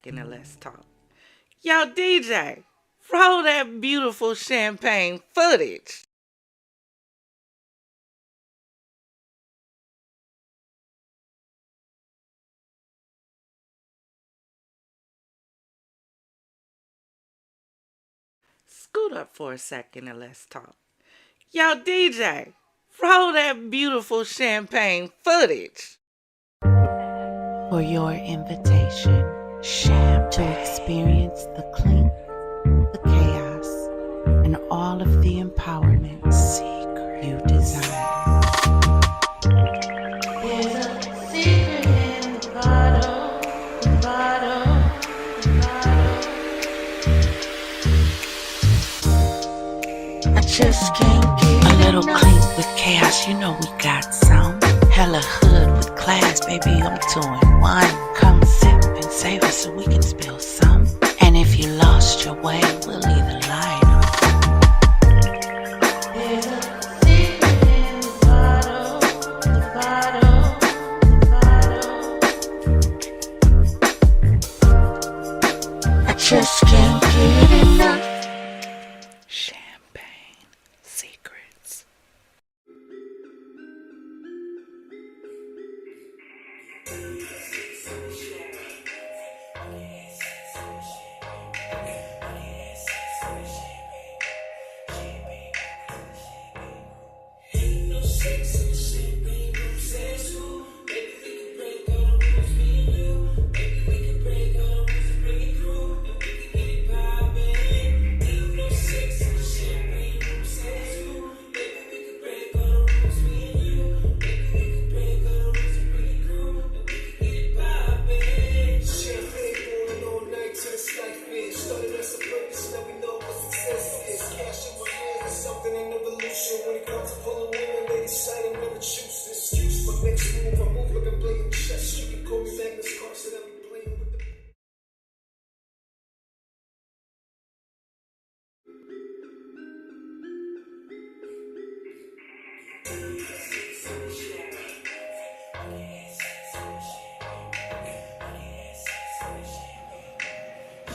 And let's talk. Yo, DJ, roll that beautiful champagne footage. Scoot up for a second and let's talk. Yo, DJ, roll that beautiful champagne footage. For your invitation, Shhhh, to experience the clink, the chaos, and all of the empowerment you desire. There's a secret in the bottle, the bottle, the bottle. I just can't get a little clink with chaos, you know we got some. Hella hood with class, baby, I'm doing one. Come sip and savor so we can spill some. And if you lost your way, we'll leave the light on. There's a secret in the bottle, the bottle, the bottle. I just can't get enough. Champagne secrets.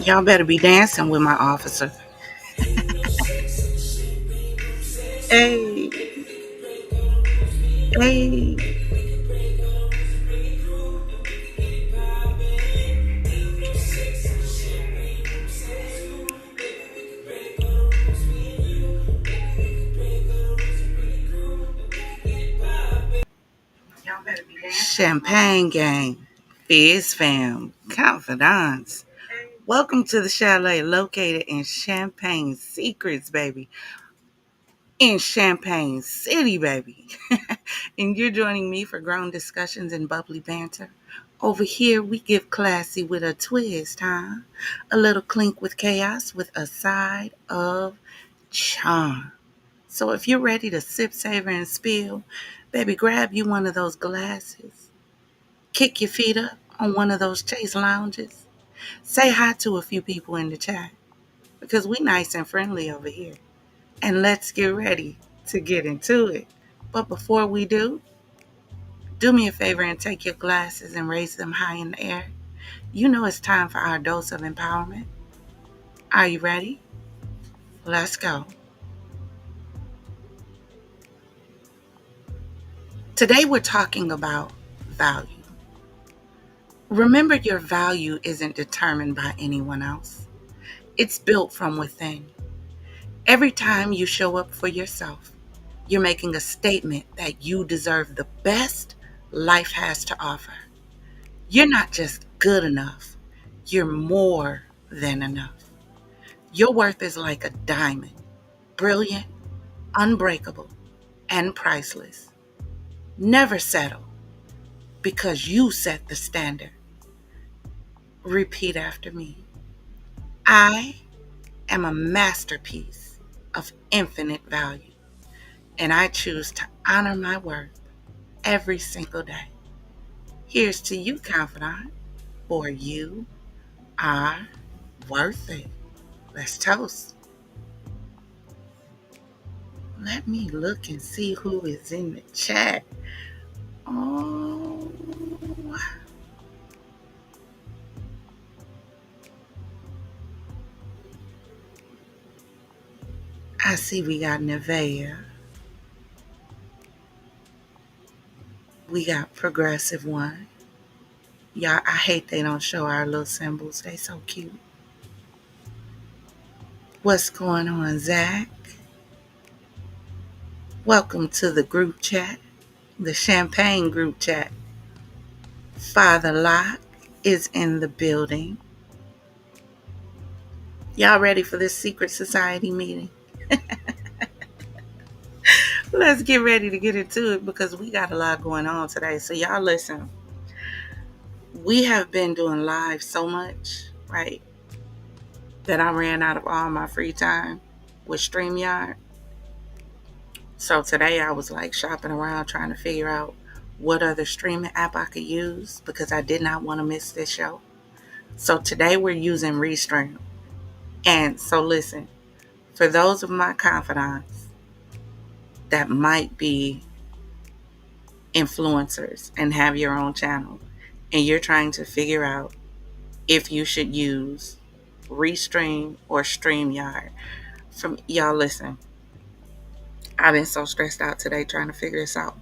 Y'all better be dancing with my officer. Hey, hey. Champagne gang, FizzFam, Confidante. Welcome to the chalet located in Champagne Secrets, baby. In Champagne City, baby. And you're joining me for grown discussions and bubbly banter. Over here, we give classy with a twist, huh? A little clink with chaos with a side of charm. So if you're ready to sip, savor, and spill, baby, grab you one of those glasses. Kick your feet up on one of those chase lounges. Say hi to a few people in the chat because we nice and friendly over here. And let's get ready to get into it. But before we do me a favor and take your glasses and raise them high in the air. You know it's time for our dose of empowerment. Are you ready? Let's go. Today we're talking about value. Remember, your value isn't determined by anyone else. It's built from within. Every time you show up for yourself, you're making a statement that you deserve the best life has to offer. You're not just good enough, you're more than enough. Your worth is like a diamond, brilliant, unbreakable, and priceless. Never settle because you set the standard. Repeat after me. I am a masterpiece of infinite value, and I choose to honor my worth every single day. Here's to you, Confidant, for you are worth it. Let's toast. Let me look and see who is in the chat. Oh, I see we got Nevea. We got Progressive One. Y'all, I hate they don't show our little symbols. They so cute. What's going on, Zach? Welcome to the group chat, the Champagne group chat. Father Locke is in the building. Y'all ready for this secret society meeting? Let's get ready to get into it because we got a lot going on today. So y'all listen. We have been doing live so much, right, that I ran out of all my free time with StreamYard. So today I was like shopping around trying to figure out what other streaming app I could use because I did not want to miss this show. So today we're using Restream. And so listen, for those of my confidants that might be influencers and have your own channel and you're trying to figure out if you should use Restream or StreamYard, from y'all listen, I've been so stressed out today trying to figure this out.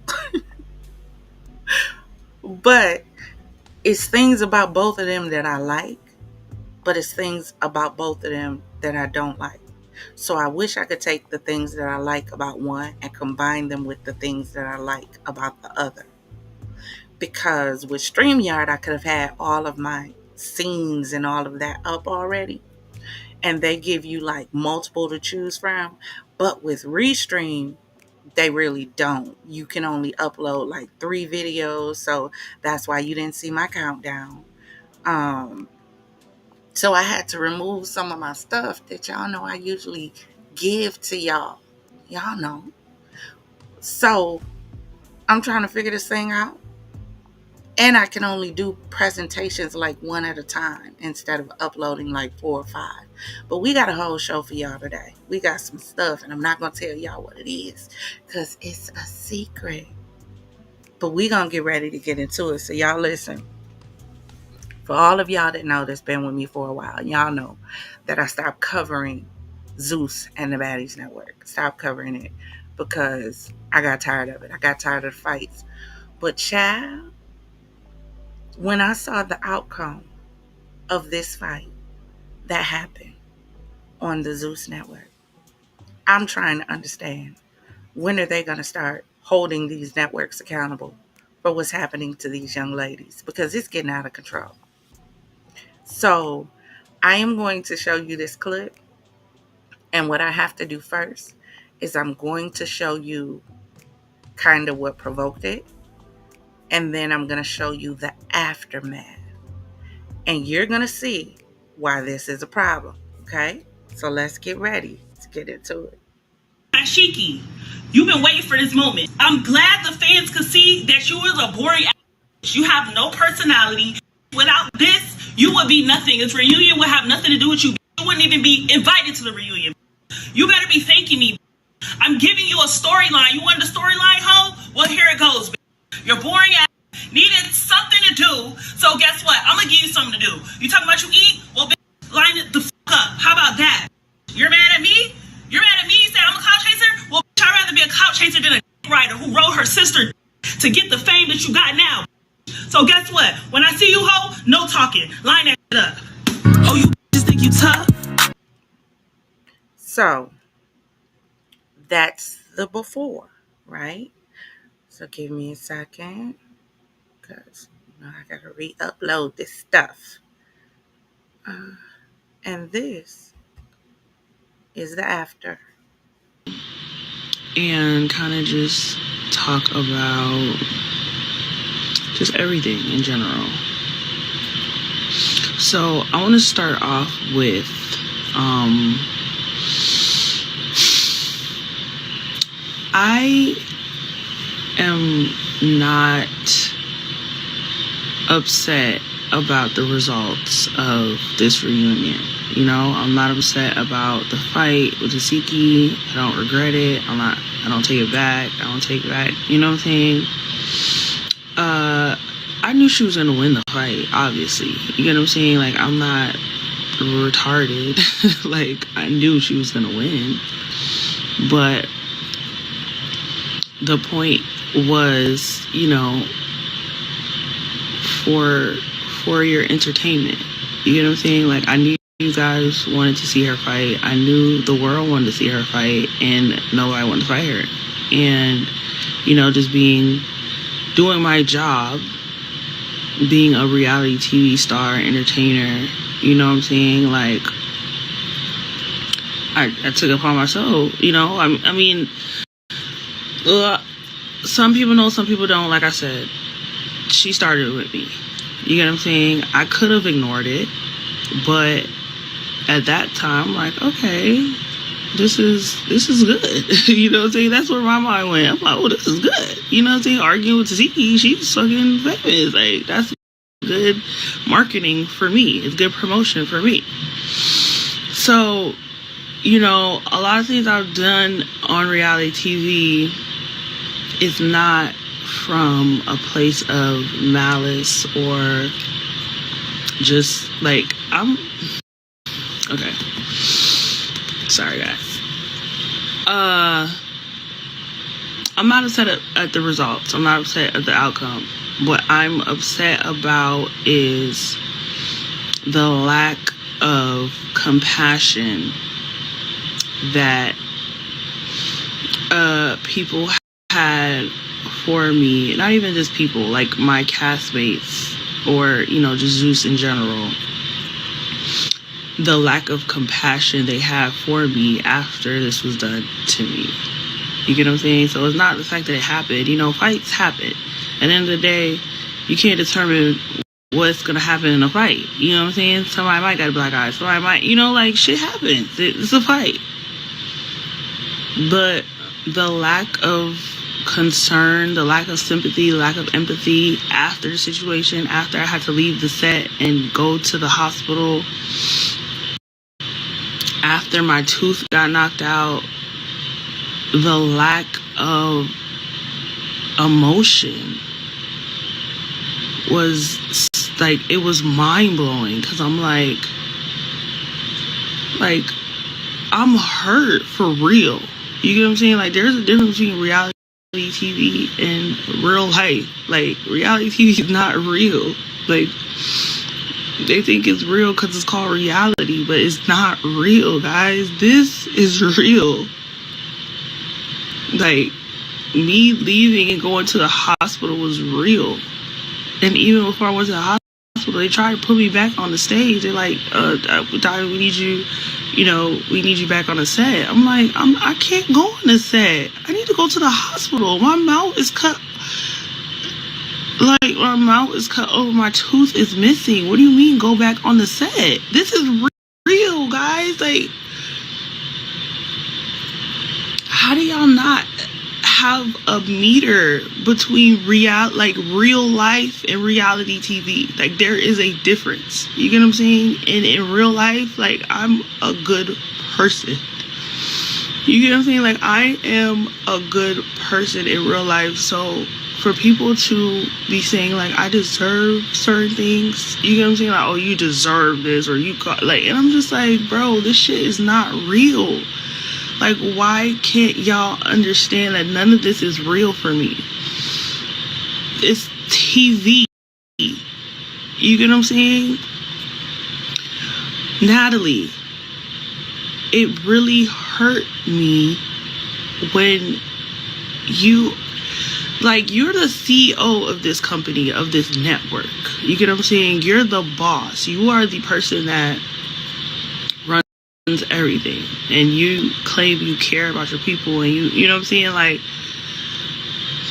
But it's things about both of them that I like, but it's things about both of them that I don't like. So I wish I could take the things that I like about one and combine them with the things that I like about the other. Because with StreamYard, I could have had all of my scenes and all of that up already. And they give you like multiple to choose from. But with Restream, they really don't. You can only upload like 3 videos. So that's why you didn't see my countdown. So I had to remove some of my stuff that y'all know I usually give to y'all. Y'all know. So I'm trying to figure this thing out. And I can only do presentations like one at a time instead of uploading like 4 or 5. But we got a whole show for y'all today. We got some stuff, and I'm not going to tell y'all what it is because it's a secret. But we going to get ready to get into it. So y'all listen. For all of y'all that know that's been with me for a while, y'all know that I stopped covering Zeus and the Baddies Network. Stopped covering it because I got tired of it. I got tired of the fights. But child, when I saw the outcome of this fight that happened on the Zeus Network, I'm trying to understand, when are they going to start holding these networks accountable for what's happening to these young ladies? Because it's getting out of control. So I am going to show you this clip, and what I have to do first is I'm going to show you kind of what provoked it, and then I'm going to show you the aftermath. And you're going to see why this is a problem, okay? So let's get ready. Let's get into it. Shhhh, you've been waiting for this moment. I'm glad the fans could see that you was a boring ass. You have no personality. Without this, you would be nothing. This reunion would have nothing to do with you. You wouldn't even be invited to the reunion. You better be thanking me. I'm giving you a storyline. You wanted a storyline, ho? Well, here it goes. Your boring ass needed something to do. So guess what? I'm going to give you something to do. You talking about you eat? Well, line it the fuck up. How about that? You're mad at me? You're mad at me? You say I'm a clout chaser? Well, I'd rather be a clout chaser than a writer who wrote her sister to get the fame that you got now. So guess what? When I see you, ho, no talking. Line that shit up. Oh, you just think you tough? So that's the before, right? So give me a second, because I gotta re-upload this stuff. And this is the after. And kind of just talk about just everything in general. So I want to start off with I am not upset about the results of this reunion. You know, I'm not upset about the fight with the Siki. I don't regret it. I don't take it back. I don't take it back. You know what I'm saying? I knew she was gonna win the fight, obviously. You get what I'm saying? Like, I'm not retarded. Like, I knew she was gonna win. But the point was, you know, for your entertainment. You get what I'm saying? Like, I knew you guys wanted to see her fight. I knew the world wanted to see her fight, and nobody wanted to fight her. And, you know, just doing my job, being a reality TV star, entertainer, you know what I'm saying? Like, I took it upon myself, you know? I mean, some people know, some people don't. Like I said, she started with me. You get what I'm saying? I could have ignored it, but at that time, like, okay, this is good. You know what I'm saying? That's where my mind went. I'm like, oh, this is good. You know what I'm saying? Arguing with Taziki, she's fucking famous. Like, that's good marketing for me. It's good promotion for me. So, you know, a lot of things I've done on reality TV is not from a place of malice or just like, okay. Sorry, guys. I'm not upset at the results. I'm not upset at the outcome. What I'm upset about is the lack of compassion that people had for me. Not even just people, like my castmates or, you know, just Zeus in general. The lack of compassion they have for me after this was done to me. You get what I'm saying? So it's not the fact that it happened. You know, fights happen. At the end of the day, you can't determine what's going to happen in a fight. You know what I'm saying? Somebody might got a black eye. Somebody might, you know, like, shit happens. It's a fight. But the lack of concern, the lack of sympathy, the lack of empathy after the situation, after I had to leave the set and go to the hospital, after my tooth got knocked out, the lack of emotion was like, it was mind-blowing, because I'm like I'm hurt for real. You get what I'm saying? Like, there's a difference between reality TV and real life. Like, reality TV is not real. Like, they think it's real because it's called reality, but it's not real, guys. This is real. Like, me leaving and going to the hospital was real. And even before I went to the hospital, hospital. They tried to put me back on the stage. They're like, Doctor, we need you, we need you back on the set. I'm like, I can't go on the set. I need to go to the hospital. My mouth is cut. Like, my mouth is cut open. My tooth is missing. What do you mean go back on the set? This is real, guys. Like, how do y'all not have a meter between real life and reality TV? Like, there is a difference. You get what I'm saying? And in real life, like, I'm a good person. You get what I'm saying? Like, I am a good person in real life. So for people to be saying, like, I deserve certain things, you get what I'm saying? Like, oh, you deserve this, or you got, like, and I'm just like, bro, this shit is not real. Like, why can't y'all understand that none of this is real for me? It's TV. You get what I'm saying? Natalie, it really hurt me when you're the CEO of this company, of this network. You get what I'm saying? You're the boss. You are the person that runs everything. And you claim you care about your people, and you know what I'm saying? Like,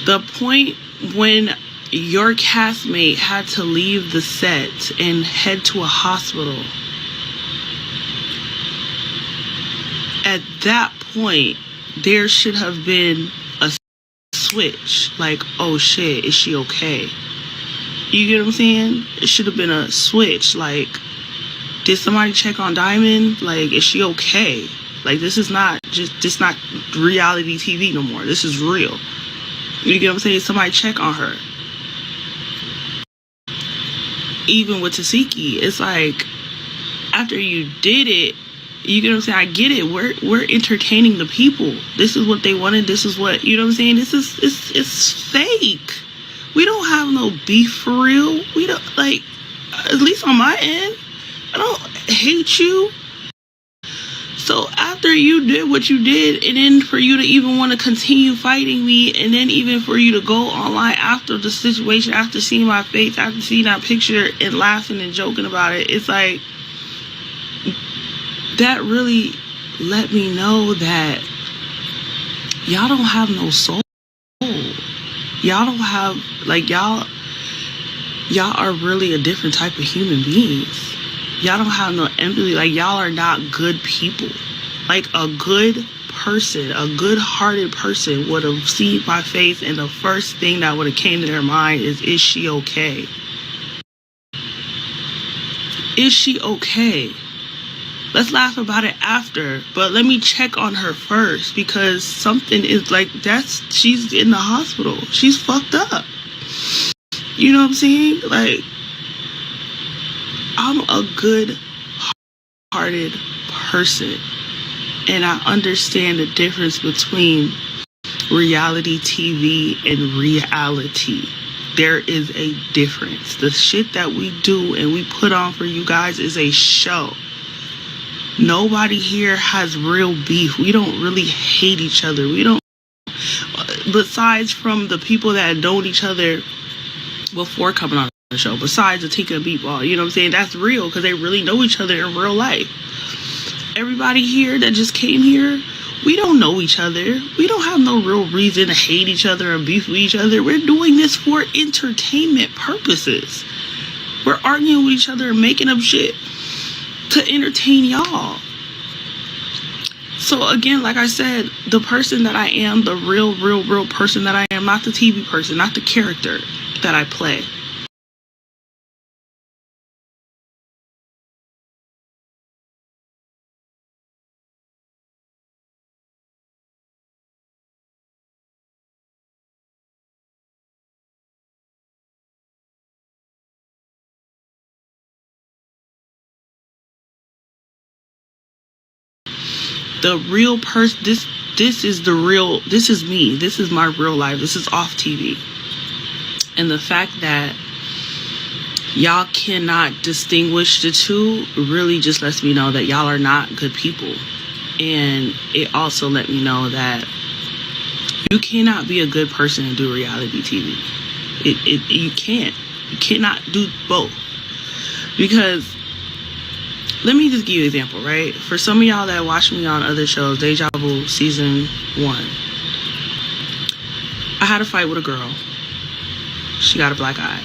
the point when your castmate had to leave the set and head to a hospital, at that point, there should have been a switch. Like, oh shit, is she okay? You get what I'm saying? It should have been a switch. Like, did somebody check on Diamond? Like, is she okay? Like, this is not reality TV no more. This is real. You get what I'm saying? Somebody check on her. Even with Tasiki, it's like, after you did it, you get what I'm saying? I get it. We're entertaining the people. This is what they wanted. This is what, you know what I'm saying? It's fake. We don't have no beef for real. We don't, like, at least on my end, I don't hate you. So after you did what you did, and then for you to even want to continue fighting me, and then even for you to go online after the situation, after seeing my face, after seeing that picture and laughing and joking about it, it's like, that really let me know that y'all don't have no soul. Y'all don't have, like, y'all are really a different type of human beings. Y'all don't have no empathy. Like, y'all are not good people. Like, a good person, a good-hearted person would have seen my face, and the first thing that would have came to their mind is she okay? Is she okay? Let's laugh about it after, but let me check on her first, because something is like, she's in the hospital. She's fucked up. You know what I'm saying? Like, I'm a good-hearted person, and I understand the difference between reality TV and reality. There is a difference. The shit that we do and we put on for you guys is a show. Nobody here has real beef. We don't really hate each other. We don't, besides from the people that know each other before coming on the show, besides the Tika and Beatball, you know what I'm saying? That's real, because they really know each other in real life. Everybody here that just came here, we don't know each other. We don't have no real reason to hate each other or beef with each other. We're doing this for entertainment purposes. We're arguing with each other and making up shit to entertain y'all. So again, like I said, the person that I am, the real person that I am, not the TV person, not the character that I play. The real person, this is the real, this is me. This is my real life. This is off TV. And the fact that y'all cannot distinguish the two really just lets me know that y'all are not good people. And it also let me know that you cannot be a good person and do reality TV. You can't. You cannot do both. Because let me just give you an example, right? For some of y'all that watch me on other shows, Deja Vu season 1, I had a fight with a girl. She got a black eye.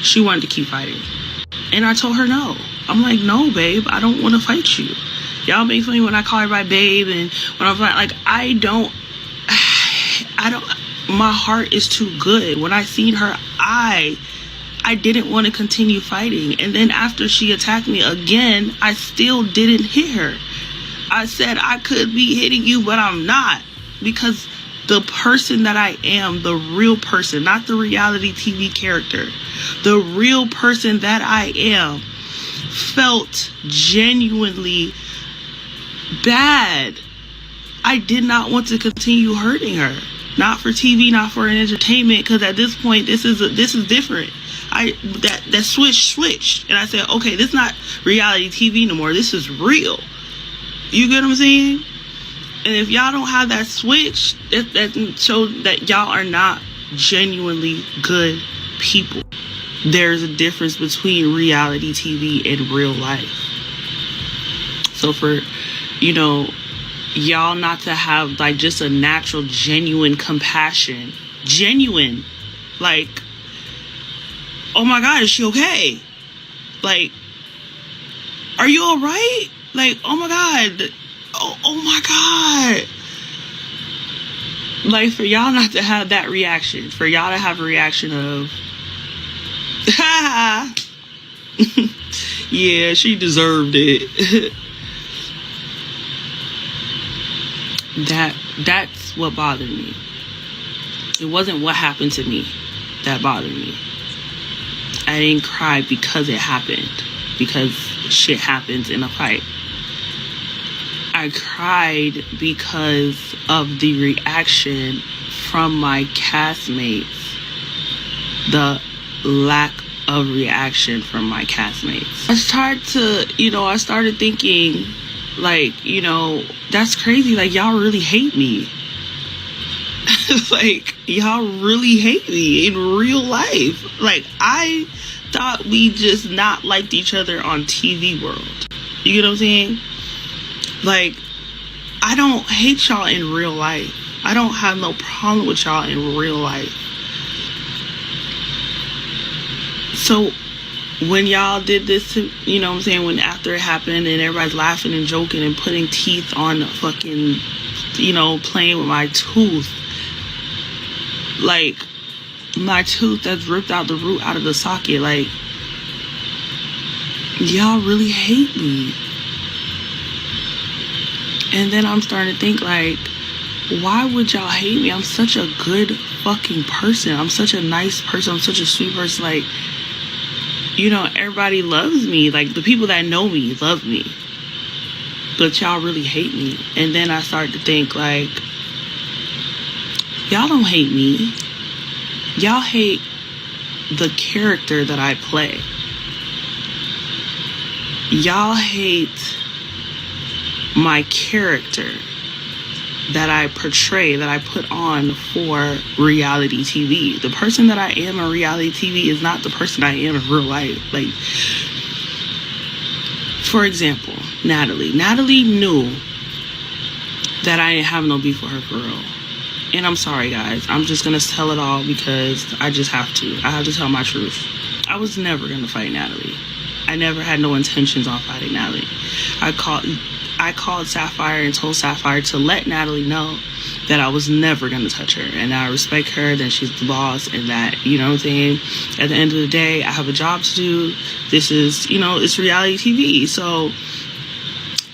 She wanted to keep fighting. And I told her no. I'm like, no, babe, I don't want to fight you. Y'all make fun of me when I call everybody babe, and when I'm like, I don't, my heart is too good. When I seen her, I didn't want to continue fighting. And then after she attacked me again, I still didn't hit her. I said I could be hitting you, but I'm not. Because the person that I am, the real person, not the reality TV character, the real person that I am, felt genuinely bad. I did not want to continue hurting her. Not for TV, not for entertainment, because at this point, this is different. That switched, and I said, okay, this is not reality TV no more. This is real. You get what I'm saying? And if y'all don't have that switch, that shows that y'all are not genuinely good people. There's a difference between reality TV and real life. So for, y'all not to have like just a natural, genuine compassion, like, oh my God, is she okay? Like, are you all right? Like, oh my God. Oh my God. Like, for y'all not to have that reaction, for y'all to have a reaction of, ha, yeah, she deserved it. That's what bothered me. It wasn't what happened to me that bothered me. I didn't cry because it happened, because shit happens in a fight. I cried because of the reaction from my castmates, the lack of reaction from my castmates. I started thinking, like, that's crazy. Like, y'all really hate me. Like, y'all really hate me in real life. Like, I thought we just not liked each other on TV world. You get what I'm saying? Like, I don't hate y'all in real life. I don't have no problem with y'all in real life. So when y'all did this to, when after it happened and everybody's laughing and joking and putting teeth on the fucking, playing with my tooth, like my tooth that's ripped out the root out of the socket, like, y'all really hate me. And then I'm starting to think, like, why would y'all hate me? I'm such a good fucking person. I'm such a nice person. I'm such a sweet person. Like, everybody loves me. Like, the people that know me love me. But y'all really hate me. And then I started to think, like, y'all don't hate me. Y'all hate the character that I play. Y'all hate my character that I portray, that I put on for reality TV. The person that I am in reality TV is not the person I am in real life. Like, for example, Natalie. Natalie knew that I didn't have no beef with her for real. And I'm sorry, guys. I'm just going to tell it all because I just have to. I have to tell my truth. I was never going to fight Natalie. I never had no intentions on fighting Natalie. I called Sapphire and told Sapphire to let Natalie know that I was never going to touch her. And I respect her, that she's the boss, and that, what I'm saying? At the end of the day, I have a job to do. This is, it's reality TV. So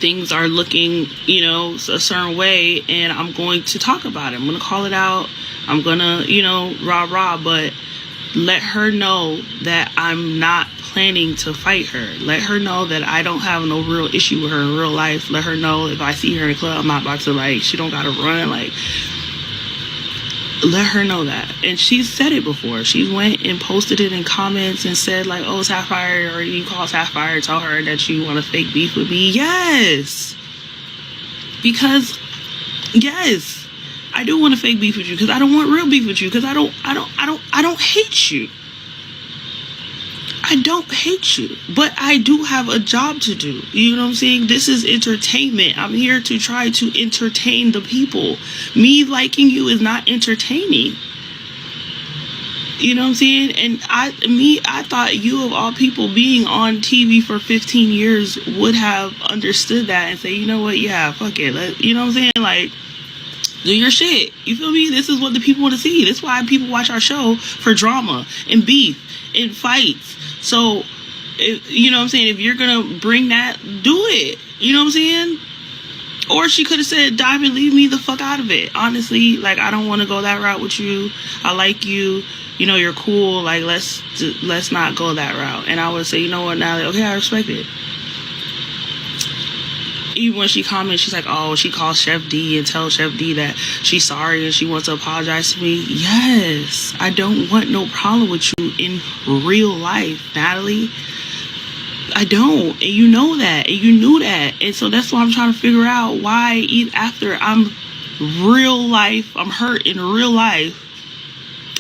things are looking, a certain way, and I'm going to talk about it. I'm going to call it out. I'm going to, rah, but let her know that I'm not planning to fight her. Let her know that I don't have no real issue with her in real life. Let her know if I see her in the club, I'm not about to, like, she don't gotta run. Like, let her know that. And she's said it before. She went and posted it in comments and said, like, oh, Sapphire, or you call Sapphire and tell her that you want to fake beef with me. Yes, because yes, I do want to fake beef with you, because I don't want real beef with you, because I don't hate you. I don't hate you, but I do have a job to do. You know what I'm saying? This is entertainment. I'm here to try to entertain the people. Me liking you is not entertaining. You know what I'm saying? And I thought you of all people being on TV for 15 years would have understood that and say, you know what? Yeah, fuck it. You know what I'm saying? Like, do your shit. You feel me? This is what the people want to see. This is why people watch our show, for drama and beef and fights. So, you know what I'm saying? If you're going to bring that, do it. You know what I'm saying? Or she could have said, Diamond, leave me the fuck out of it. Honestly, like, I don't want to go that route with you. I like you. You know, you're cool. Like, let's not go that route. And I would say, you know what, Natalie? Okay, I respect it. Even when she comments, she's like, oh, she calls Chef D and tells Chef D that she's sorry and she wants to apologize to me. Yes, I don't want no problem with you in real life, Natalie. I don't. And you know that. And you knew that. And so that's why I'm trying to figure out why, even after I'm hurt in real life,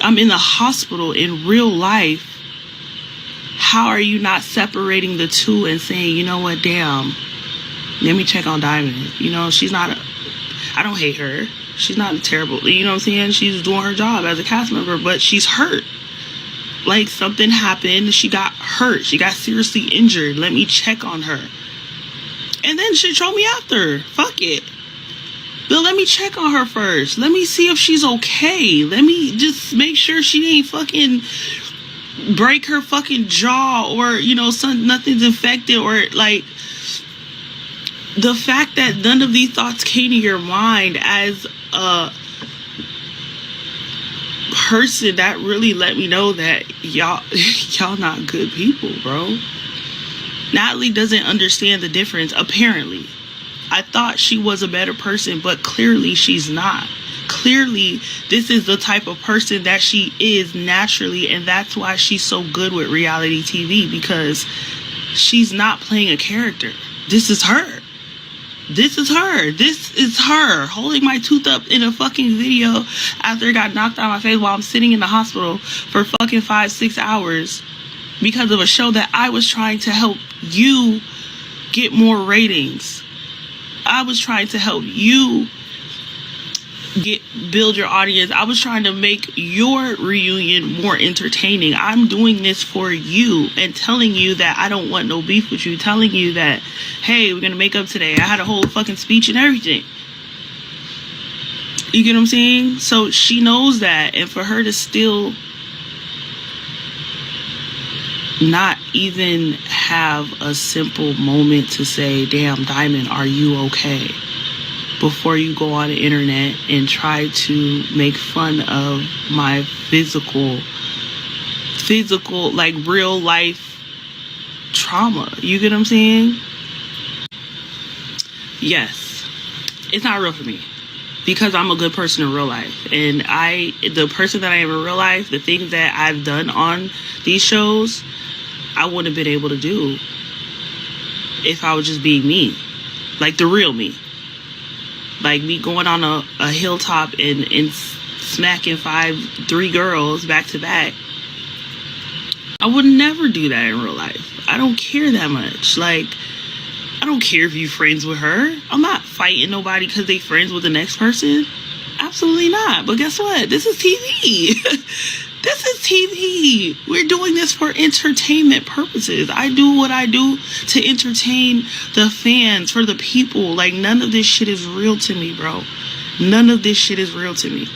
I'm in the hospital in real life, how are you not separating the two and saying, you know what, damn, let me check on Diamond. You know, I don't hate her. She's not terrible. You know what I'm saying? She's doing her job as a cast member, but she's hurt. Like, something happened. She got hurt. She got seriously injured. Let me check on her. And then she throw me after. Fuck it. But let me check on her first. Let me see if she's okay. Let me just make sure she ain't fucking break her fucking jaw or, you know, nothing's infected or, like, the fact that none of these thoughts came to your mind as a person, that really let me know that y'all not good people, bro. Natalie doesn't understand the difference, apparently. I thought she was a better person, but clearly she's not. Clearly, this is the type of person that she is naturally, and that's why she's so good with reality TV, because she's not playing a character. This is her. This is her. This is her holding my tooth up in a fucking video after it got knocked out of my face while I'm sitting in the hospital for fucking 5-6 hours because of a show that I was trying to help you get more ratings. I was trying to help you build your audience. I was trying to make your reunion more entertaining. I'm doing this for you and telling you that I don't want no beef with you. Telling you that, hey, we're gonna make up today. I had a whole fucking speech and everything. You get what I'm saying? So she knows that, and for her to still not even have a simple moment to say, damn, Diamond, are you okay? Before you go on the internet and try to make fun of my physical, like, real life trauma. You get what I'm saying? Yes, it's not real for me because I'm a good person in real life. And the person that I am in real life, the things that I've done on these shows, I wouldn't have been able to do if I was just being me, like the real me. Like me going on a hilltop and smacking 3 girls back to back. I would never do that in real life. I don't care that much. Like, I don't care if you're friends with her. I'm not fighting nobody because they friends with the next person. Absolutely not. But guess what? This is TV. This is TV. We're doing this for entertainment purposes. I do what I do to entertain the fans, for the people. Like, none of this shit is real to me, bro. None of this shit is real to me.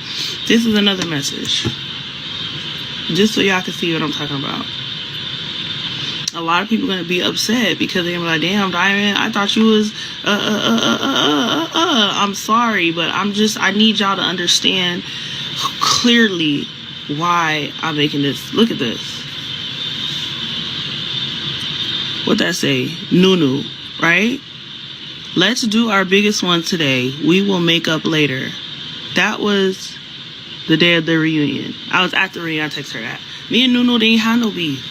This is another message. Just so y'all can see what I'm talking about. A lot of people are going to be upset because they're going to be like, damn, Diamond, I thought you was, I'm sorry, but I need y'all to understand clearly why I'm making this. Look at this. What that say? Nunu, right? Let's do our biggest one today. We will make up later. That was the day of the reunion. I was at the reunion. I texted her that. Me and Nunu didn't have no beef.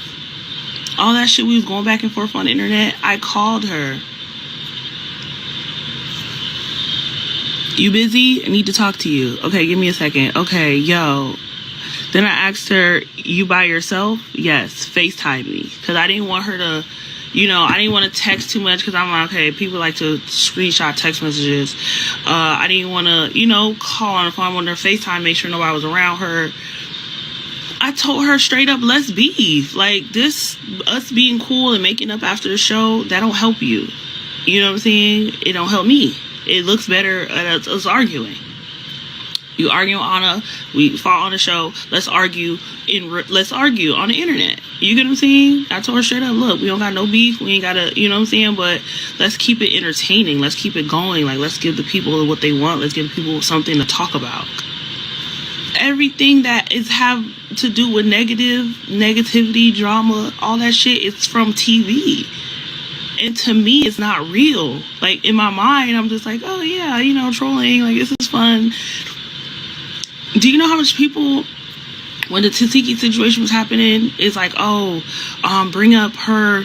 All that shit we was going back and forth on the internet, I called her. You busy? I need to talk to you. Okay, give me a second. Okay, yo. Then I asked her, "You by yourself?" "Yes." "FaceTime me." Because I didn't want her to, I didn't want to text too much because I'm like, okay, people like to screenshot text messages. I didn't want to, call on the phone. I wanted her FaceTime, make sure nobody was around her. I told her straight up, let's beef. Like, this, us being cool and making up after the show, that don't help you. You know what I'm saying? It don't help me. It looks better at us arguing. You argue we fought on the show. Let's argue on the internet. You get what I'm saying? I told her straight up, look, we don't got no beef. We ain't gotta, you know what I'm saying? But let's keep it entertaining. Let's keep it going. Like, let's give the people what they want. Let's give people something to talk about. Everything that is have to do with negativity, drama, all that shit is from TV. And to me, it's not real. Like, in my mind, I'm just like, oh yeah, trolling, like, this is fun. Do you know how much people, when the Tasiki situation was happening, it's like, bring up her,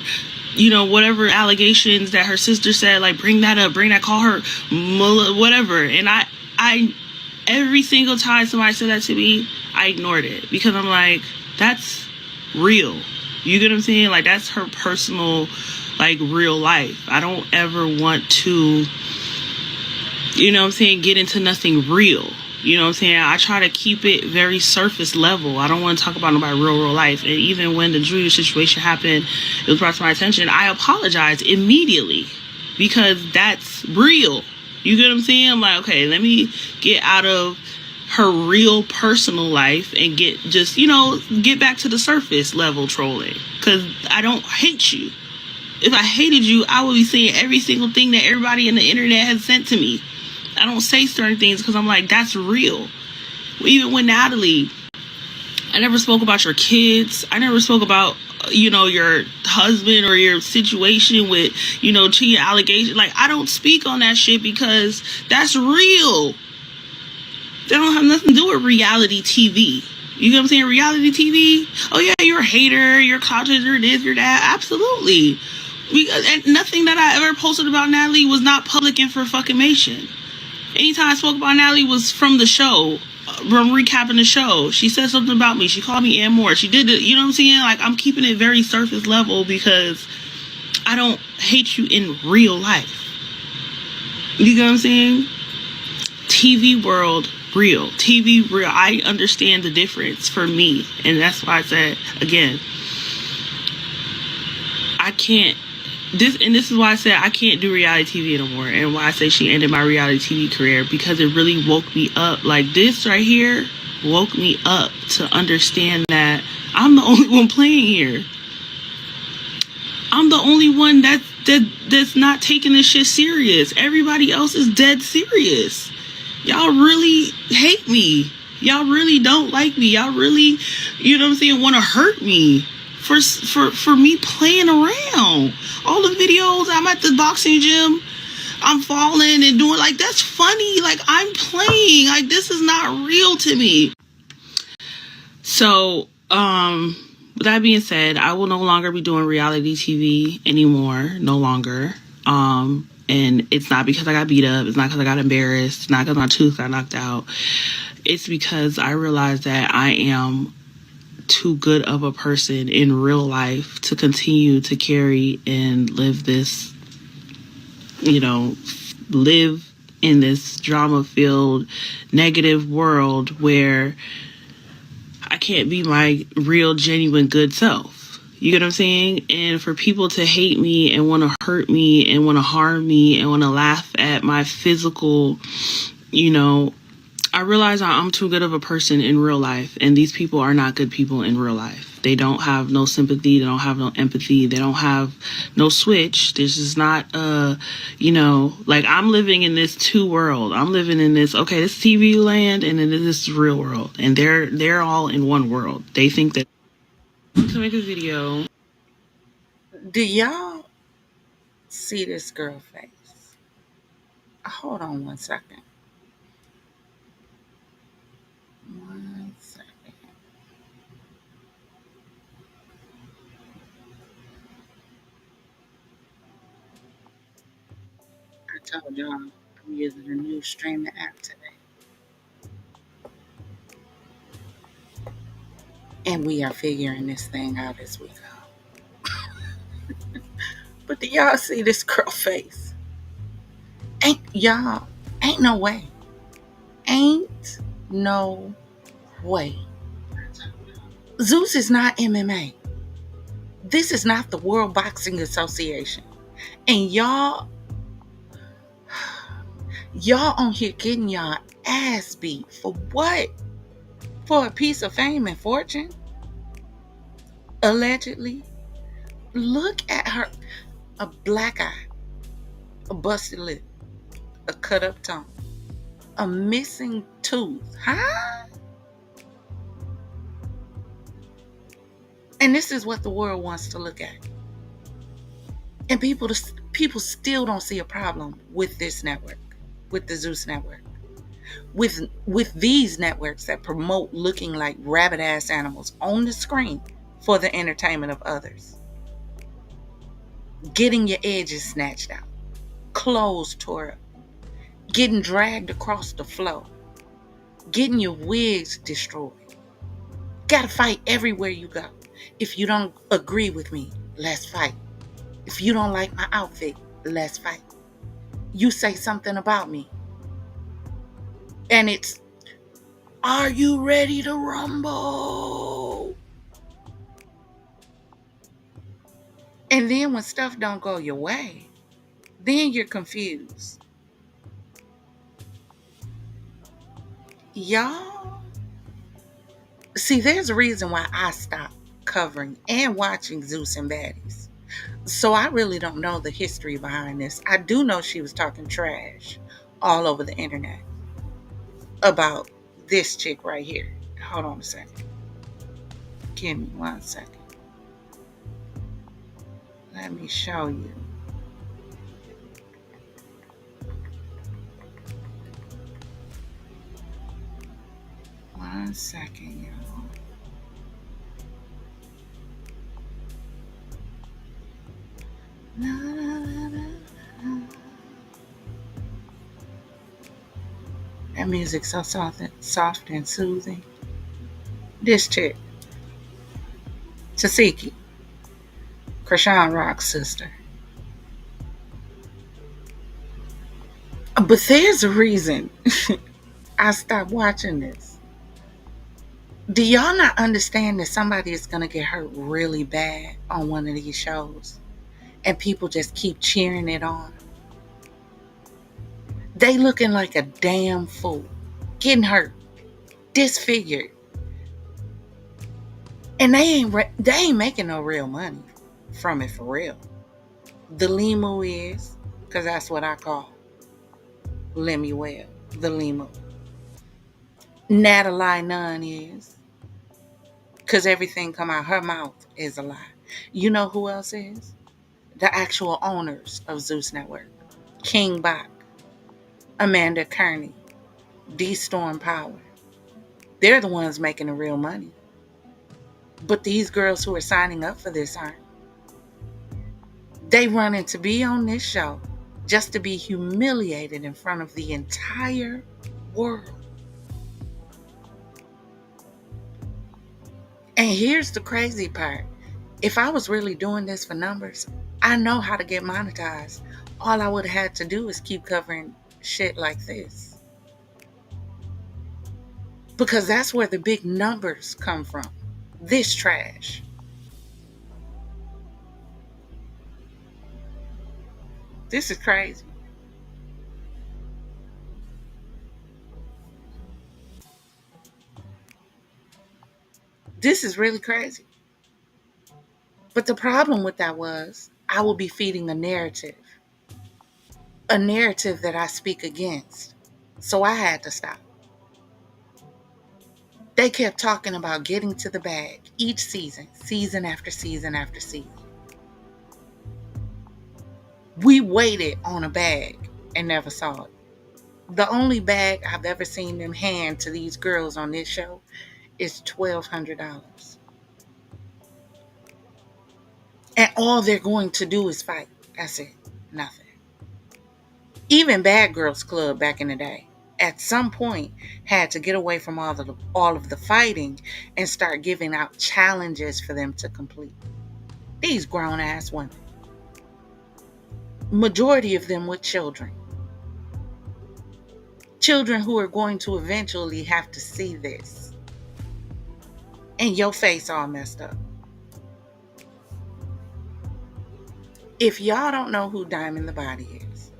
whatever allegations that her sister said, like, bring that up, call her whatever. And I every single time somebody said that to me, I ignored it because I'm like, that's real. You get what I'm saying? Like, that's her personal, like, real life. I don't ever want to, get into nothing real. You know what I'm saying? I try to keep it very surface level. I don't want to talk about nobody real life. And even when the Julia situation happened, it was brought to my attention, I apologized immediately because that's real. You get what I'm saying? I'm like, okay, let me get out of her real personal life and get back to the surface level trolling. Because I don't hate you. If I hated you, I would be saying every single thing that everybody in the internet has sent to me. I don't say certain things because I'm like, that's real. Even with Natalie, I never spoke about your kids. I never spoke about, your husband or your situation with, cheating allegations. Like, I don't speak on that shit because that's real. They don't have nothing to do with reality TV. You know what I'm saying? Reality TV? Oh yeah, you're a hater, you're a clout chaser, this, you're that. Absolutely. And nothing that I ever posted about Natalie was not public information. Anytime I spoke about Natalie was from the show, from recapping the show. She said something about me. She called me and more. She did it. You know what I'm saying? Like, I'm keeping it very surface level because I don't hate you in real life. You know what I'm saying? TV world, real. TV, real. I understand the difference for me. And that's why I said, again, I can't. This is why I said I can't do reality TV anymore, and why I say she ended my reality TV career, because it really woke me up. Like, this right here woke me up to understand that I'm the only one playing here. I'm the only one that's not taking this shit serious. Everybody else is dead serious. Y'all really hate me. Y'all really don't like me. Y'all really, want to hurt me. For me playing around. All the videos, I'm at the boxing gym, I'm falling and doing, like, that's funny. Like, I'm playing. Like, this is not real to me. So, with that being said, I will no longer be doing reality TV anymore. No longer. And it's not because I got beat up. It's not because I got embarrassed. It's not because my tooth got knocked out. It's because I realized that I am too good of a person in real life to continue to carry and live this, live in this drama-filled, negative world where I can't be my real, genuine, good self. You get what I'm saying? And for people to hate me and want to hurt me and want to harm me and want to laugh at my physical, I realize I'm too good of a person in real life, and these people are not good people in real life. They don't have no sympathy. They don't have no empathy. They don't have no switch. This is not, like, I'm living in this two world. I'm living in this, okay, this TV land, and then this real world, and they're all in one world. They think that to make a video. Do y'all see this girl face? Hold on 1 second. 1 second. I told y'all I'm using a new streaming app today. And we are figuring this thing out as we go. But do y'all see this girl face? Ain't y'all, ain't no way. Ain't no way. Zeus is not MMA. This is not the World Boxing Association. And y'all on here getting y'all ass beat for what? For a piece of fame and fortune? Allegedly. Look at her. A black eye, a busted lip, a cut up tongue, a missing tooth. Huh? And this is what the world wants to look at. And people still don't see a problem with this network, with the Zeus network. With these networks that promote looking like rabbit ass animals on the screen for the entertainment of others. Getting your edges snatched out, clothes tore up, getting dragged across the floor, getting your wigs destroyed. Gotta fight everywhere you go. If you don't agree with me, let's fight. If you don't like my outfit, let's fight. You say something about me, and it's, are you ready to rumble? And then when stuff don't go your way, then you're confused. Y'all, see, there's a reason why I stopped covering and watching Zeus and Baddies. So I really don't know the history behind this. I do know she was talking trash all over the internet about this chick right here. Hold on a second. Give me 1 second. Let me show you. One second, y'all. La, la, la, la, la. That music's so soft and soothing. This chick, Tasiki, Krishan Rock's sister. But there's a reason I stopped watching this. Do y'all not understand that somebody is going to get hurt really bad on one of these shows and people just keep cheering it on? They looking like a damn fool, getting hurt, disfigured. And they ain't making no real money from it for real. The Limu is, because that's what I call Lemuel, the Limu. Natalie Nunn is, because everything come out her mouth is a lie. You know who else is? The actual owners of Zeus Network. King Bach, Amanda Kearney, D Storm Power. They're the ones making the real money. But these girls who are signing up for this aren't. They running to be on this show just to be humiliated in front of the entire world. And here's the crazy part. If I was really doing this for numbers, I know how to get monetized. All I would have had to do is keep covering shit like this. Because that's where the big numbers come from. This trash. This is crazy. This is really crazy. But the problem with that was I will be feeding a narrative that I speak against. So I had to stop. They kept talking about getting to the bag each season, season after season after season. We waited on a bag and never saw it. The only bag I've ever seen them hand to these girls on this show is $1,200. And all they're going to do is fight. That's it. Nothing. Even Bad Girls Club back in the day. at some point had to get away from all of the fighting and start giving out challenges for them to complete. These grown ass women, majority of them with children. Children who are going to eventually have to see this. And your face all messed up. If y'all don't know who Diamond the Body is,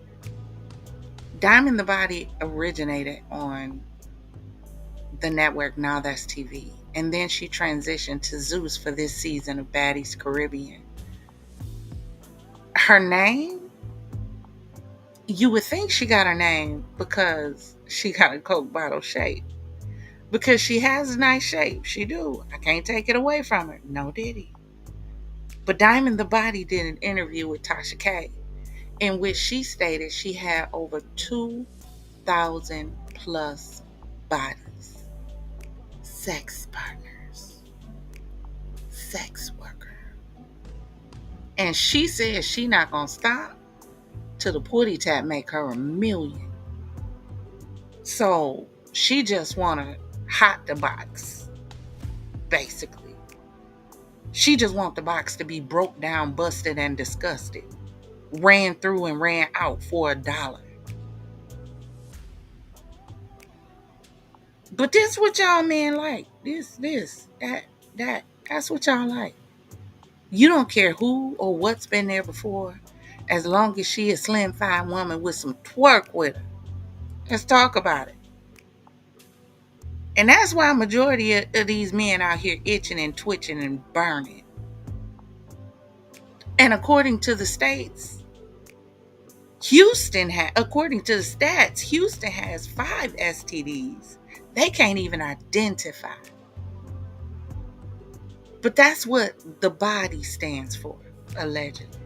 Diamond the Body originated on the network Now That's TV. And then she transitioned to Zeus for this season of Baddies Caribbean. Her name, you would think she got her name because she got a Coke bottle shape. Because she has a nice shape. She do. I can't take it away from her. No diddy. But Diamond the Body did an interview with Tasha K in which she stated she had over 2,000 plus bodies. Sex partners. Sex worker. And she says she not gonna stop till the putty tap make her $1 million. So she just wanna hot the box, basically. She just want the box to be broke down, busted, and disgusted. Ran through and ran out for $1. But this what y'all men like. That's what y'all like. You don't care who or what's been there before, as long as she a slim fine woman with some twerk with her. Let's talk about it. And that's why a majority of these men out here itching and twitching and burning. And according to the states, according to the stats, Houston has 5 STDs. They can't even identify. But that's what the body stands for, allegedly.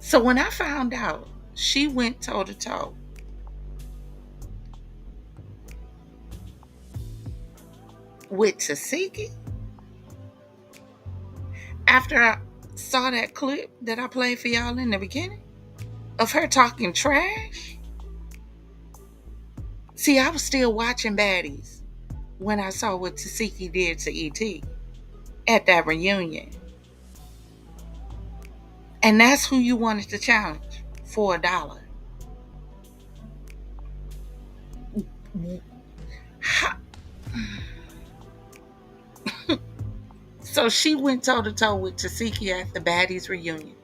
So when I found out she went toe to toe with Tasiki, after I saw that clip that I played for y'all in the beginning of her talking trash, see, I was still watching Baddies when I saw what Tasiki did to E.T. at that reunion. And that's who you wanted to challenge for $1. So she went toe to toe with Tasiki at the Baddies reunion.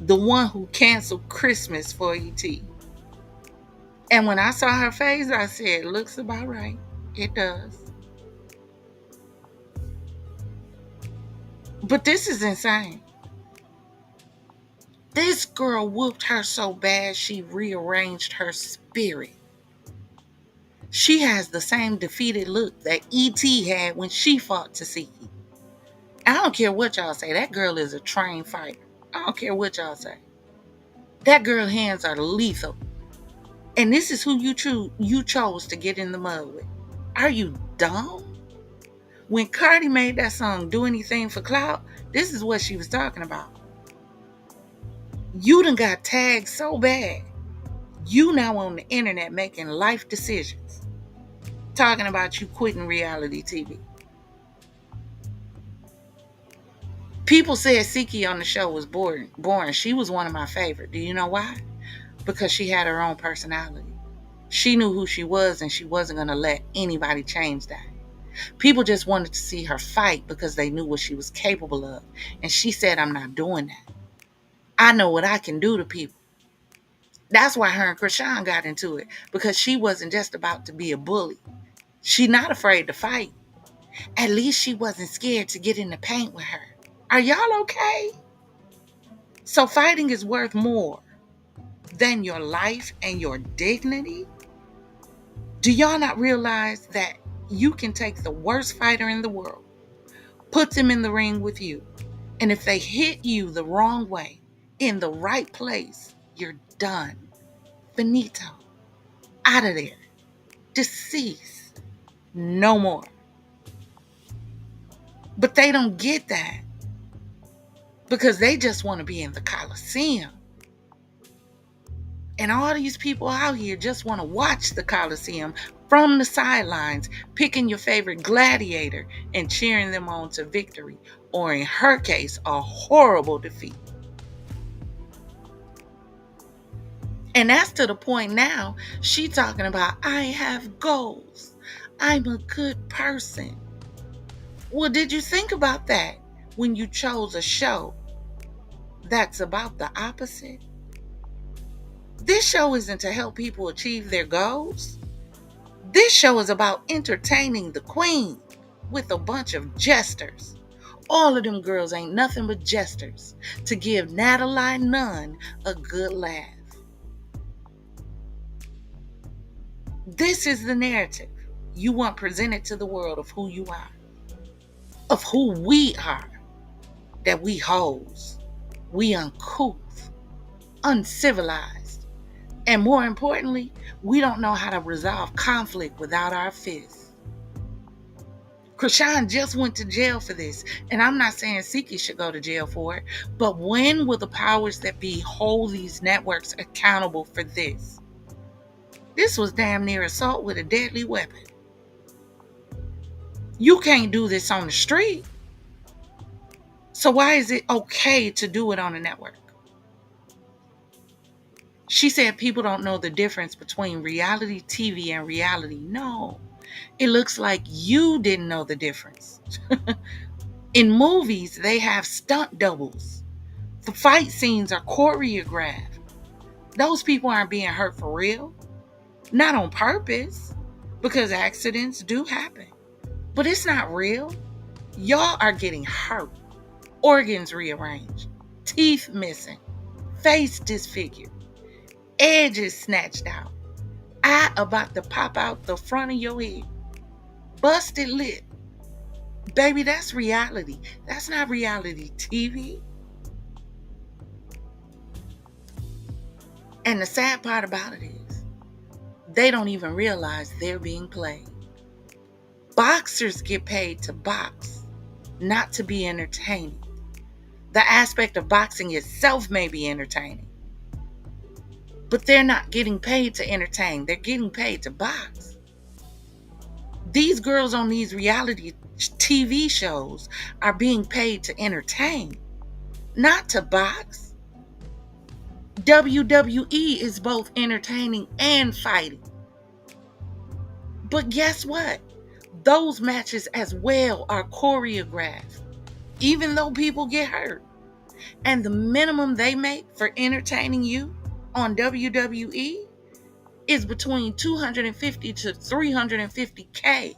The one who canceled Christmas for E.T. And when I saw her face, I said, looks about right. It does. But this is insane. This girl whooped her so bad she rearranged her spirit. She has the same defeated look that E.T. had when she fought Tasiki. I don't care what y'all say. That girl is a trained fighter. I don't care what y'all say. That girl's hands are lethal. And this is who you chose to get in the mud with. Are you dumb? When Cardi made that song, Do Anything for Clout, this is what she was talking about. You done got tagged so bad. You now on the internet making life decisions. Talking about you quitting reality TV. People said Siki on the show was boring. She was one of my favorites. Do you know why? Because she had her own personality. She knew who she was and she wasn't going to let anybody change that. People just wanted to see her fight because they knew what she was capable of. And she said, I'm not doing that. I know what I can do to people. That's why her and Krishan got into it. Because she wasn't just about to be a bully. She's not afraid to fight. At least she wasn't scared to get in the paint with her. Are y'all okay? So fighting is worth more than your life and your dignity? Do y'all not realize that you can take the worst fighter in the world, put them in the ring with you, and if they hit you the wrong way, in the right place, you're done. Finito. Out of there. Deceased. No more. But they don't get that because they just want to be in the Coliseum. And all these people out here just want to watch the Coliseum from the sidelines, picking your favorite gladiator and cheering them on to victory, or in her case, a horrible defeat. And that's to the point now, she talking about, I have goals. I'm a good person. Well, did you think about that when you chose a show that's about the opposite? This show isn't to help people achieve their goals. This show is about entertaining the queen with a bunch of jesters. All of them girls ain't nothing but jesters to give Natalie Nunn a good laugh. This is the narrative you want presented to the world of who you are, of who we are, that we hoes, we uncouth, uncivilized, and more importantly, we don't know how to resolve conflict without our fists. Krishan just went to jail for this, and I'm not saying Siki should go to jail for it, but when will the powers that be hold these networks accountable for this? This was damn near assault with a deadly weapon. You can't do this on the street. So why is it okay to do it on a network? She said people don't know the difference between reality TV and reality. No, it looks like you didn't know the difference. In movies, they have stunt doubles. The fight scenes are choreographed. Those people aren't being hurt for real. Not on purpose, because accidents do happen. But it's not real. Y'all are getting hurt. Organs rearranged. Teeth missing. Face disfigured. Edges snatched out. Eye about to pop out the front of your head. Busted lip. Baby, that's reality. That's not reality TV. And the sad part about it is, they don't even realize they're being played. Boxers get paid to box, not to be entertaining. The aspect of boxing itself may be entertaining, but they're not getting paid to entertain. They're getting paid to box. These girls on these reality TV shows are being paid to entertain, not to box. WWE is both entertaining and fighting. But guess what? Those matches as well are choreographed, even though people get hurt. And the minimum they make for entertaining you on WWE is between 250 to 350K.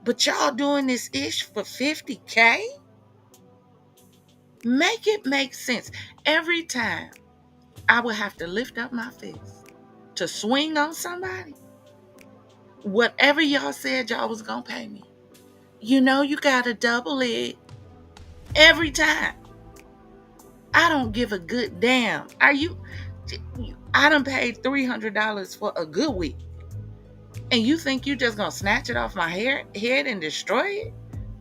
But y'all doing this ish for 50K? Make it make sense. Every time I would have to lift up my fist to swing on somebody, whatever y'all said y'all was gonna pay me, you know you gotta double it every time. I don't give a good damn. I done paid $300 for a good week. And you think you just gonna snatch it off my head and destroy it?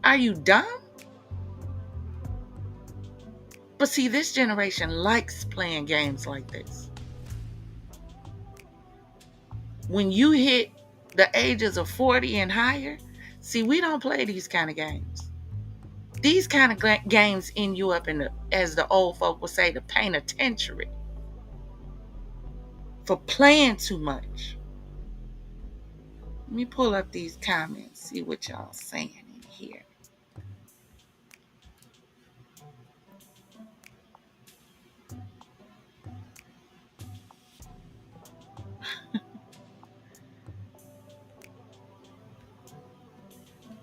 Are you dumb? But see, this generation likes playing games like this. When you hit the ages of 40 and higher, see, we don't play these kind of games. These kind of games end you up in the, as the old folk would say, the penitentiary for playing too much. Let me pull up these comments, see what y'all saying in here.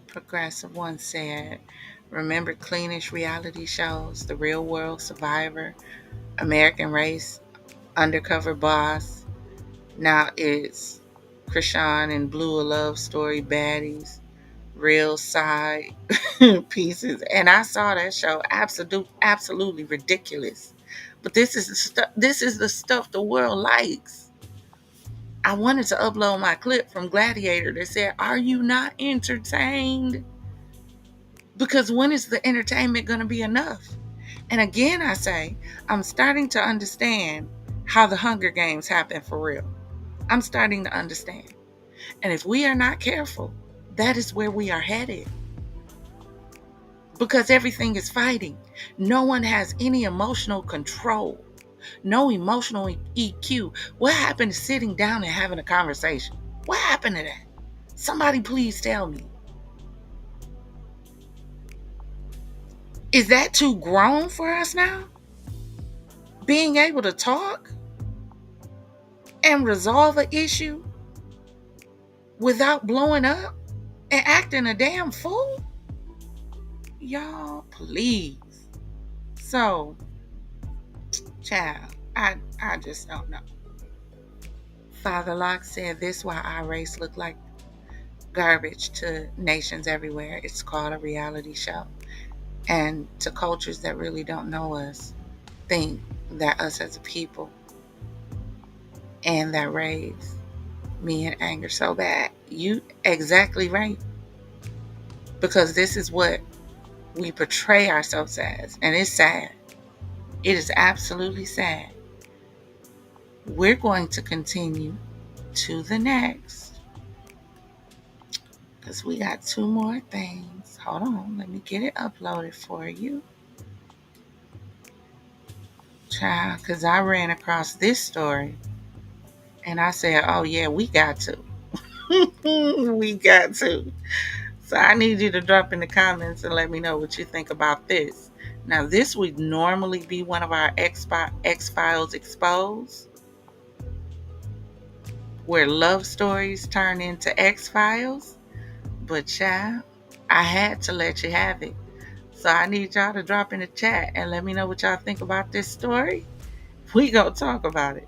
Progressive one said, remember cleanish reality shows, The Real World, Survivor, American Race, Undercover Boss. Now it's Krishan and Blue, a Love Story, Baddies, Real Side Pieces. And I saw that show. Absolutely ridiculous. But this is the stuff the world likes. I wanted to upload my clip from Gladiator that said, are you not entertained? Because when is the entertainment going to be enough? And again, I say, I'm starting to understand how the Hunger Games happen for real. I'm starting to understand. And if we are not careful, that is where we are headed. Because everything is fighting. No one has any emotional control, no emotional EQ. What happened to sitting down and having a conversation? What happened to that? Somebody please tell me. Is that too grown for us now? Being able to talk and resolve an issue without blowing up and acting a damn fool? Y'all, please. So, child, I just don't know. Father Locke said this why our race look like garbage to nations everywhere. It's called a reality show. And to cultures that really don't know us, think that us as a people and that raise me in anger so bad. You exactly right. Because this is what we portray ourselves as. And it's sad. It is absolutely sad. We're going to continue to the next. Because we got 2 more things. Hold on. Let me get it uploaded for you. Child, because I ran across this story. And I said, oh yeah, we got to. We got to. So I need you to drop in the comments and let me know what you think about this. Now, this would normally be one of our X-Files Exposed, where love stories turn into X-Files. But child, I had to let you have it. So I need y'all to drop in the chat and let me know what y'all think about this story. We gonna talk about it.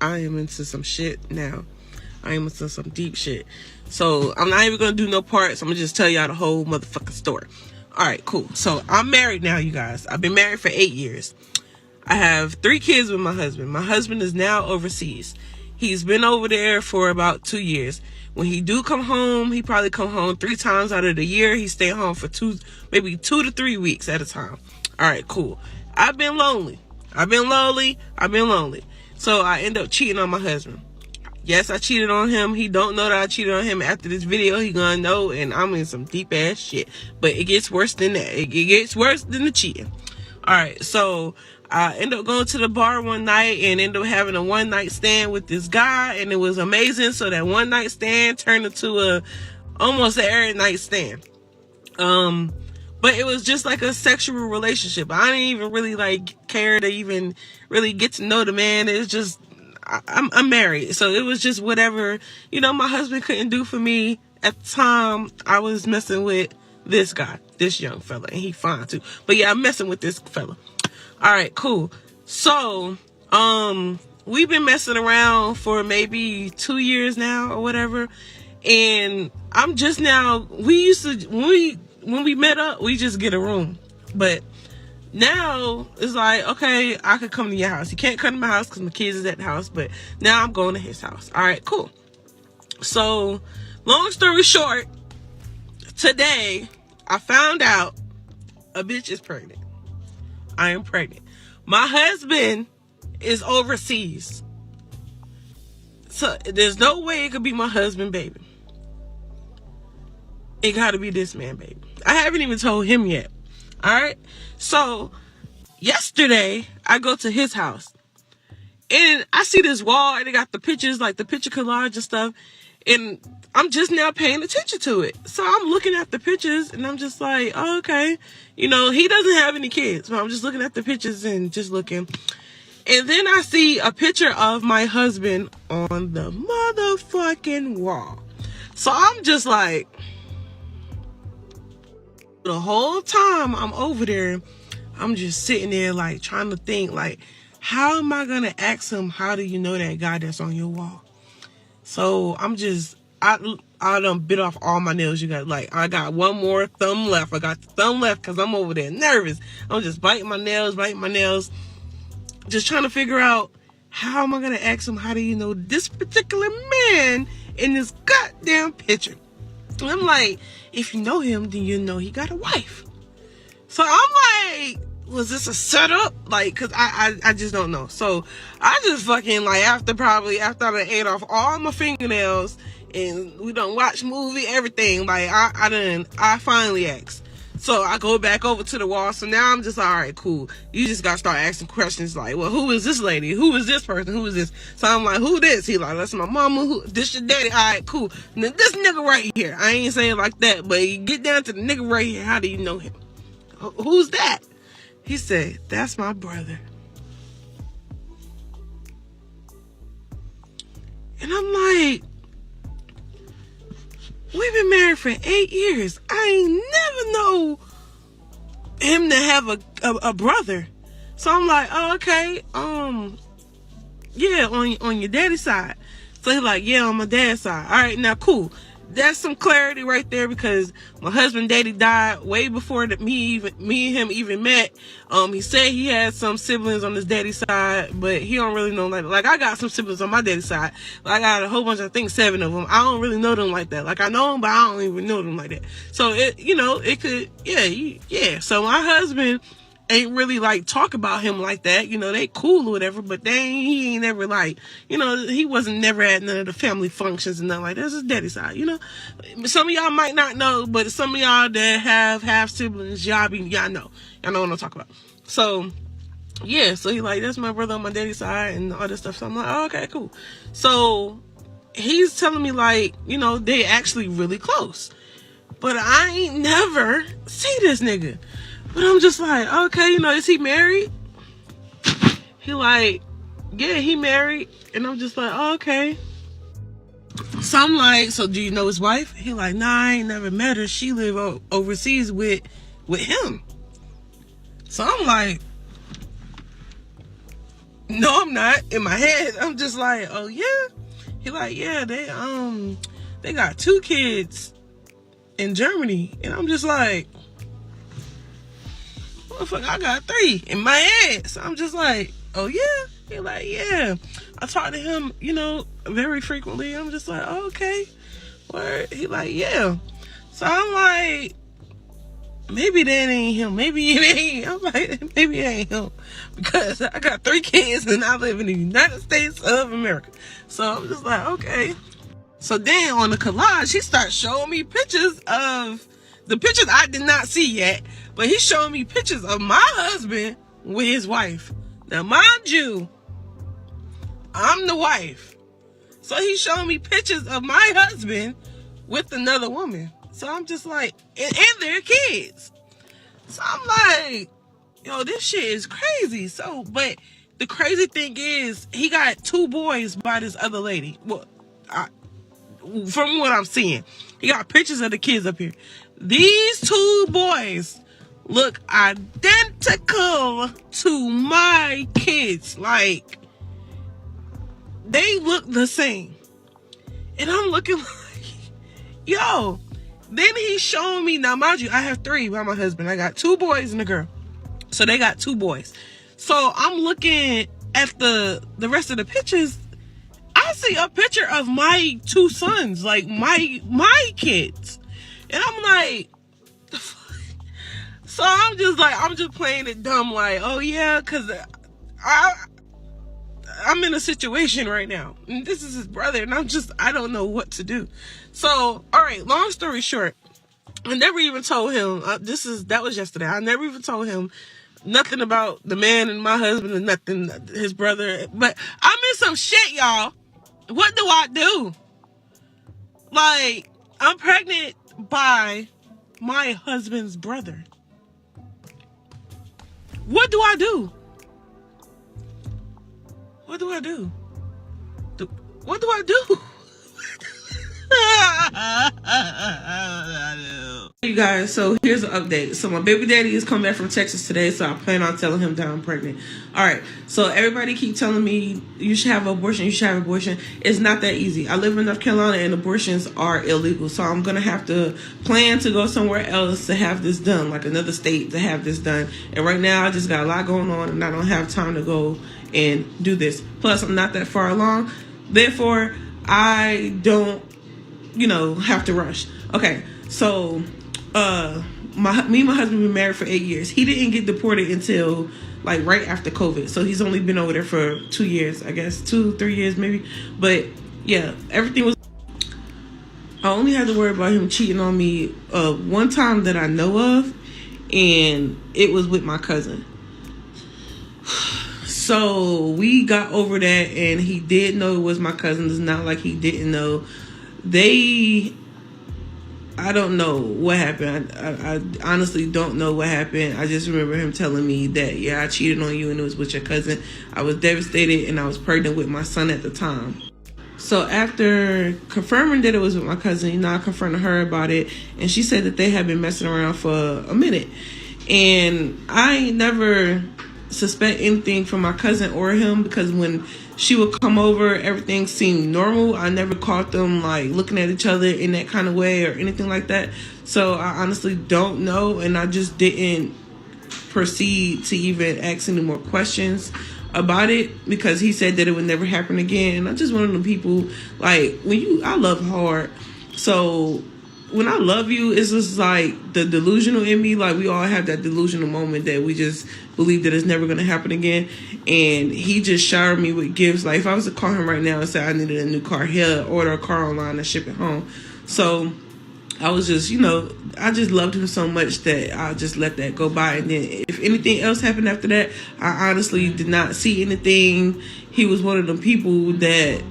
I am into some shit now. I am into some deep shit. So I'm not even gonna do no parts. I'm gonna just tell y'all the whole motherfucking story. Alright, cool. So I'm married now, you guys. I've been married for 8 years. I have 3 kids with my husband. My husband is now overseas. He's been over there for about 2 years. When he do come home, he probably come home 3 times out of the year. He stay home for maybe 2 to 3 weeks at a time. Alright, cool. I've been lonely. I've been lonely. So I end up cheating on my husband. Yes, I cheated on him. He don't know that I cheated on him. After this video, he gonna know, and I'm in some deep ass shit. But it gets worse than that. It gets worse than the cheating. Alright, so I end up going to the bar one night and end up having a one night stand with this guy, and it was amazing. So that one night stand turned into almost an every night stand. But it was just like a sexual relationship. I didn't even really care to even really get to know the man. It's just I'm married, so it was just whatever, my husband couldn't do for me at the time. I was messing with this guy, this young fella, and he fine too. But yeah, I'm messing with this fella. All right, cool. So, we've been messing around for maybe 2 years now or whatever. And I'm just now, when we met up, we just get a room. But now it's like, okay, I could come to your house. You can't come to my house because my kids is at the house, but now I'm going to his house. All right, cool. So, long story short, today I found out a bitch is pregnant. I am pregnant. My husband is overseas. So, there's no way it could be my husband, baby. It gotta be this man, baby. I haven't even told him yet. Alright? So, yesterday, I go to his house. And I see this wall, and it got the pictures, like the picture collage and stuff. And I'm just now paying attention to it. So, I'm looking at the pictures, and I'm just like, oh, okay. He doesn't have any kids. So, I'm just looking at the pictures and just looking. And then I see a picture of my husband on the motherfucking wall. So, I'm just like, the whole time I'm over there, I'm just sitting there trying to think how am I gonna ask him, how do you know that guy that's on your wall? So I done bit off all my nails, you guys. I got one more thumb left. I got the thumb left because I'm over there nervous. I'm just biting my nails, just trying to figure out how am I gonna ask him, how do you know this particular man in this goddamn picture? And I'm like, if you know him, then you know he got a wife. So I'm like, was this a setup? Like, cause I just don't know. So I just fucking like after I ate off all my fingernails and we done watch movie, everything. Like I finally asked. So I go back over to the wall. So now I'm just like, all right, cool. You just gotta start asking questions like, well, who is this lady? Who is this person? Who is this? So I'm like, who this? He like, that's my mama. Who? This your daddy? All right, cool. Now this nigga right here. I ain't saying it like that, but you get down to the nigga right here. How do you know him? Who's that? He said, that's my brother. And I'm like, we've been married for 8 years. I ain't never know him to have a brother. So I'm like, oh, okay. Yeah, on your daddy's side. So he's like, yeah, on my dad's side. All right, now cool. That's some clarity right there because my husband daddy died way before me and him even met. He said he had some siblings on his daddy's side, but he don't really know like I got some siblings on my daddy's side. Like, I got a whole bunch, I think 7 of them. I don't really know them like that. Like, I know them, but I don't even know them like that. So it could, yeah. So my husband ain't really like talk about him like that. They cool or whatever, but he ain't never like, he wasn't never at none of the family functions and nothing like that. That's his daddy's side, Some of y'all might not know, but some of y'all that have half siblings, y'all know what I'm talking about. So yeah, so he like, that's my brother on my daddy's side and all this stuff. So I'm like, oh, okay, cool. So he's telling me like, they actually really close, but I ain't never see this nigga. But I'm just like, okay, is he married? He like, yeah, he married. And I'm just like, oh, okay. So I'm like, so do you know his wife? He like, nah, I ain't never met her. She live overseas with him. So I'm like, no, I'm not. In my head, I'm just like, oh yeah. He like, yeah, they got 2 kids in Germany. And I'm just like, motherfucker, I got 3 in my head. So I'm just like, oh yeah? He like, yeah. I talk to him, very frequently. I'm just like, oh, okay. Word. He like, yeah. So I'm like, maybe that ain't him. Maybe it ain't. I'm like, maybe it ain't him. Because I got 3 kids and I live in the United States of America. So I'm just like, okay. So then on the collage, he starts showing me pictures of the pictures I did not see yet, but he's showing me pictures of my husband with his wife. Now, mind you, I'm the wife. So he's showing me pictures of my husband with another woman. So I'm just like, and their kids. So I'm like, yo, this shit is crazy. So, but the crazy thing is, he got 2 boys by this other lady. Well, from what I'm seeing, he got pictures of the kids up here. These 2 boys look identical to my kids. Like, they look the same. And I'm looking like, yo. Then he's showing me, now mind you, I have 3 by my husband. I got 2 boys and a girl. So they got 2 boys. So I'm looking at the rest of the pictures. I see a picture of my 2 sons, like my kids. And I'm like, so I'm just playing it dumb, like, oh yeah, because I'm in a situation right now. And this is his brother, and I don't know what to do. So, all right, long story short, I never even told him, that was yesterday. I never even told him nothing about the man and my husband and nothing, his brother. But I'm in some shit, y'all. What do I do? Like, I'm pregnant by my husband's brother. What do I do? What do I do? What do I do? You guys, so here's an update. So my baby daddy is coming back from Texas today, so I plan on telling him that I'm pregnant. Alright, so everybody keep telling me you should have an abortion, you should have an abortion. It's not that easy. I live in North Carolina and abortions are illegal, so I'm gonna have to plan to go somewhere else to have this done, like another state to have this done. And right now I just got a lot going on and I don't have time to go and do this. Plus I'm not that far along, therefore I don't have to rush. Okay, so me and my husband been married for 8 years. He didn't get deported until like right after COVID, so he's only been over there for 2 years, I guess, 2-3 years maybe. But yeah, everything was. I only had to worry about him cheating on me one time that I know of, and it was with my cousin. So we got over that, and he did know it was my cousin. It's not like he didn't know. I don't know what happened. I honestly don't know what happened. I just remember him telling me that, yeah, I cheated on you and it was with your cousin. I was devastated, and I was pregnant with my son at the time. So after confirming that it was with my cousin, I confronted her about it, and she said that they had been messing around for a minute. And I ain't never suspect anything from my cousin or him, because when she would come over, everything seemed normal. I never caught them like looking at each other in that kind of way or anything like that. So I honestly don't know, and I just didn't proceed to even ask any more questions about it, because he said that it would never happen again. And I'm just one of them people, like, I love hard. So when I love you, it's just like the delusional in me. Like, we all have that delusional moment that we just believe that it's never going to happen again. And he just showered me with gifts. Like, if I was to call him right now and say I needed a new car, he'll order a car online and ship it home. So I was just, I just loved him so much that I just let that go by. And then if anything else happened after that, I honestly did not see anything. He was one of them people that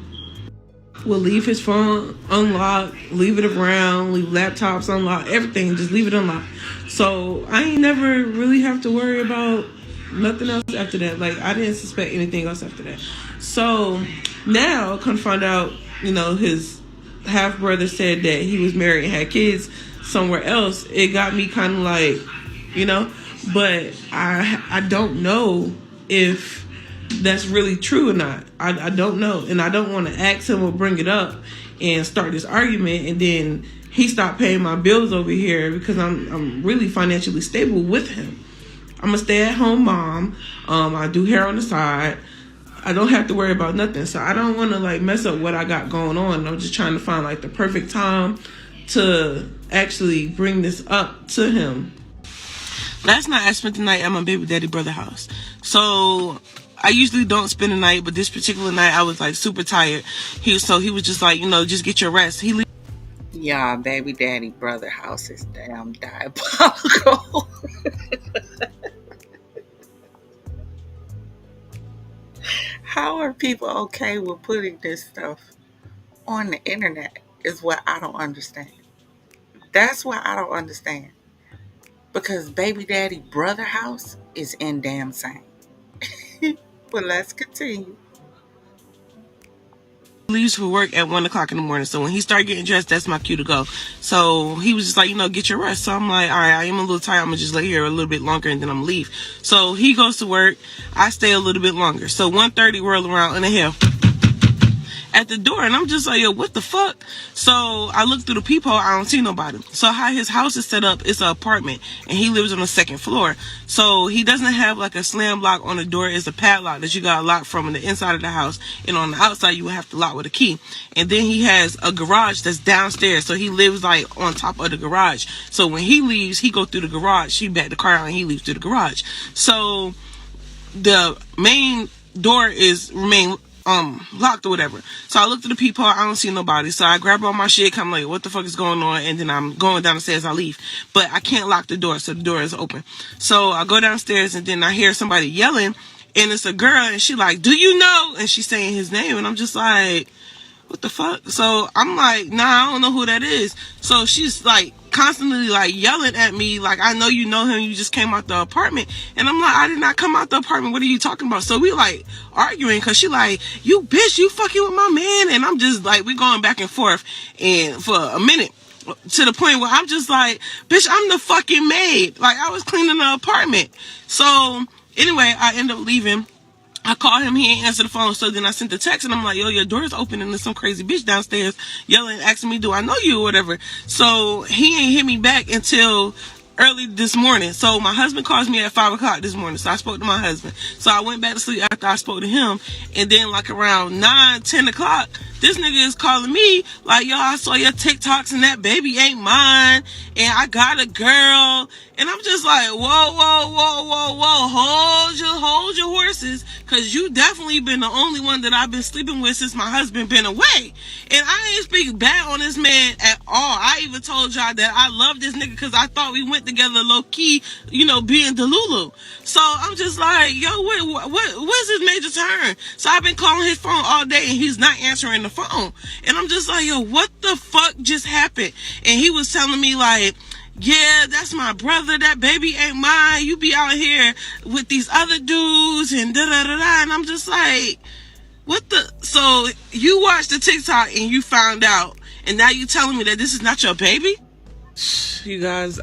will leave his phone unlocked, leave it around, leave laptops unlocked, everything, just leave it unlocked. So I ain't never really have to worry about nothing else after that. Like, I didn't suspect anything else after that. So now, come find out, his half brother said that he was married and had kids somewhere else. It got me kind of like, but I don't know if that's really true or not. I don't know, and I don't want to ask him or bring it up and start this argument, and then he stopped paying my bills over here, because I'm really financially stable with him. I'm a stay-at-home mom. I do hair on the side. I don't have to worry about nothing. So I don't want to like mess up what I got going on. I'm just trying to find like the perfect time to actually bring this up to him. Last night I spent the night at my baby daddy brother's house. So I usually don't spend the night, but this particular night I was like super tired. He was just like, just get your rest. Y'all, baby daddy brother house is damn diabolical. How are people okay with putting this stuff on the internet is what I don't understand. That's what I don't understand. Because baby daddy brother house is in damn sane. But let's continue. Leaves for work at 1 o'clock in the morning. So when he started getting dressed, that's my cue to go. So he was just like, get your rest. So I'm like, all right, I am a little tired. I'm gonna just lay here a little bit longer and then I'm gonna leave. So he goes to work. I stay a little bit longer. So 1:30 roll around and the hell at the door, and I'm just like, yo, what the fuck? So I look through the peephole, I don't see nobody. So how his house is set up, it's an apartment, and he lives on the second floor. So he doesn't have like a slam lock on the door. It's a padlock that you got locked from the inside of the house, and on the outside you would have to lock with a key. And then he has a garage that's downstairs, so he lives like on top of the garage. So when he leaves, he go through the garage, he back the car out, and he leaves through the garage. So the main door remain locked or whatever. So I looked at the peephole, I don't see nobody. So I grab all my shit, I'm like, what the fuck is going on? And then I'm going down the stairs, I leave. But I can't lock the door, so the door is open. So I go downstairs, and then I hear somebody yelling, and it's a girl, and she like, do you know? And she's saying his name, and I'm just like, what the fuck? So I'm like, nah, I don't know who that is. So she's like constantly like yelling at me like, I know you know him, you just came out the apartment. And I'm like, I did not come out the apartment, what are you talking about? So we like arguing, because she like, you bitch, you fucking with my man. And I'm just like, we going back and forth, and for a minute, to the point where I'm just like, bitch, I'm the fucking maid, like I was cleaning the apartment. So anyway, I end up leaving. I called him, he ain't answer the phone, so then I sent the text, and I'm like, yo, your door's open, and there's some crazy bitch downstairs yelling, asking me, do I know you, or whatever. So he ain't hit me back until early this morning. So my husband calls me at 5 o'clock this morning. So I spoke to my husband. So I went back to sleep after I spoke to him. And then like around 9, 10 o'clock, this nigga is calling me like, yo, I saw your TikToks and that baby ain't mine. And I got a girl. And I'm just like, whoa, whoa, whoa, whoa, whoa. Hold your horses. Cause you definitely been the only one that I've been sleeping with since my husband been away. And I ain't speak bad on this man at all. I even told y'all that I love this nigga because I thought we went together low key, being Delulu. So I'm just like, yo, what's his major turn? So I've been calling his phone all day and he's not answering the phone. And I'm just like, yo, what the fuck just happened? And he was telling me like, yeah, that's my brother. That baby ain't mine. You be out here with these other dudes and da da da da. And I'm just like, what the? So you watched the TikTok and you found out, and now you telling me that this is not your baby? You guys,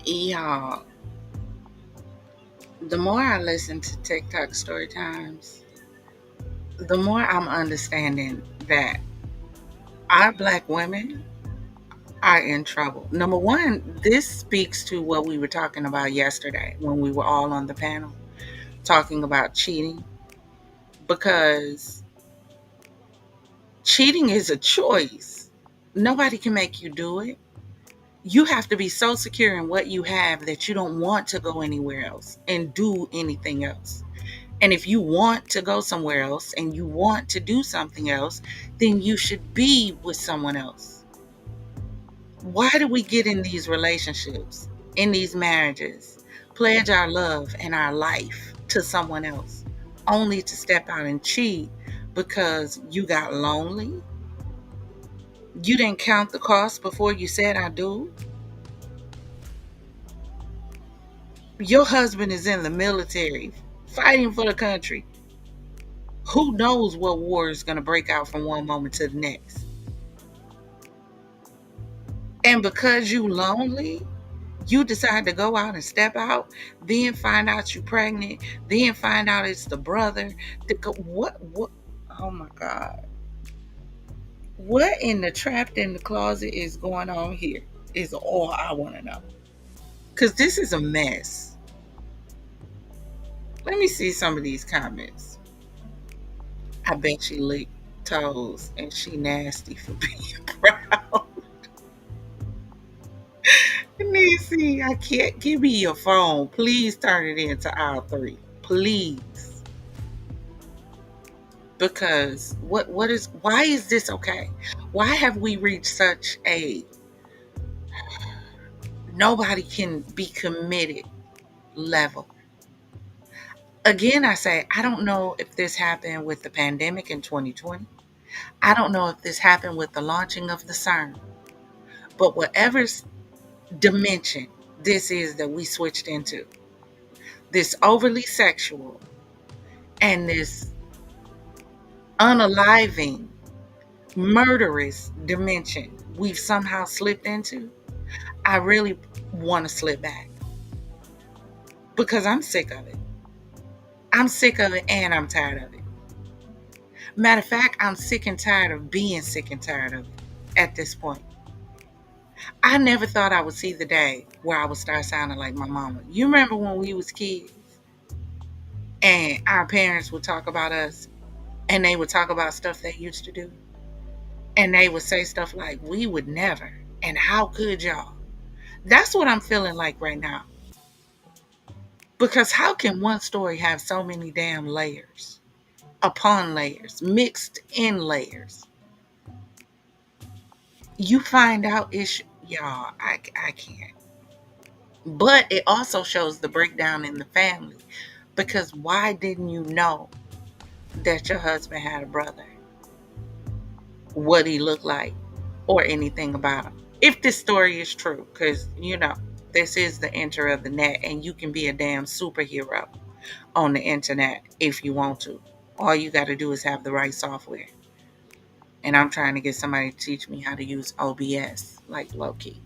Y'all, the more I listen to TikTok story times, the more I'm understanding that our black women are in trouble. Number one, this speaks to what we were talking about yesterday when we were all on the panel talking about cheating, because cheating is a choice. Nobody can make you do it. You have to be so secure in what you have that you don't want to go anywhere else and do anything else. And if you want to go somewhere else and you want to do something else, then you should be with someone else. Why do we get in these relationships, in these marriages, pledge our love and our life to someone else, only to step out and cheat because you got lonely? You didn't count the cost before you said I do? Your husband is in the military, fighting for the country. Who knows what war is going to break out from one moment to the next? And because you lonely, you decide to go out and step out, then find out you're pregnant, then find out it's the brother. What? Oh my God. What in the trapped in the closet is going on here is all I want to know. Because this is a mess. Let me see some of these comments. I bet she licked toes and she nasty for being proud. Nancy, I can't. Give me your phone. Please turn it into aisle 3. Please. Because why is this okay? Why have we reached such a nobody can be committed level? Again, I say, I don't know if this happened with the pandemic in 2020. I don't know if this happened with the launching of the CERN. But whatever dimension this is that we switched into, this overly sexual and this unaliving, murderous dimension we've somehow slipped into, I really want to slip back because I'm sick of it. I'm sick of it and I'm tired of it. Matter of fact, I'm sick and tired of being sick and tired of it at this point. I never thought I would see the day where I would start sounding like my mama. You remember when we was kids and our parents would talk about us and they would talk about stuff they used to do? And they would say stuff like, we would never, and how could y'all? That's what I'm feeling like right now. Because how can one story have so many damn layers upon layers, mixed in layers? You find out y'all, I can't. But it also shows the breakdown in the family. Because why didn't you know that your husband had a brother? What he looked like or anything about him? If this story is true, because, this is the enter of the net and you can be a damn superhero on the internet if you want to. All you got to do is have the right software. And I'm trying to get somebody to teach me how to use OBS, like low-key.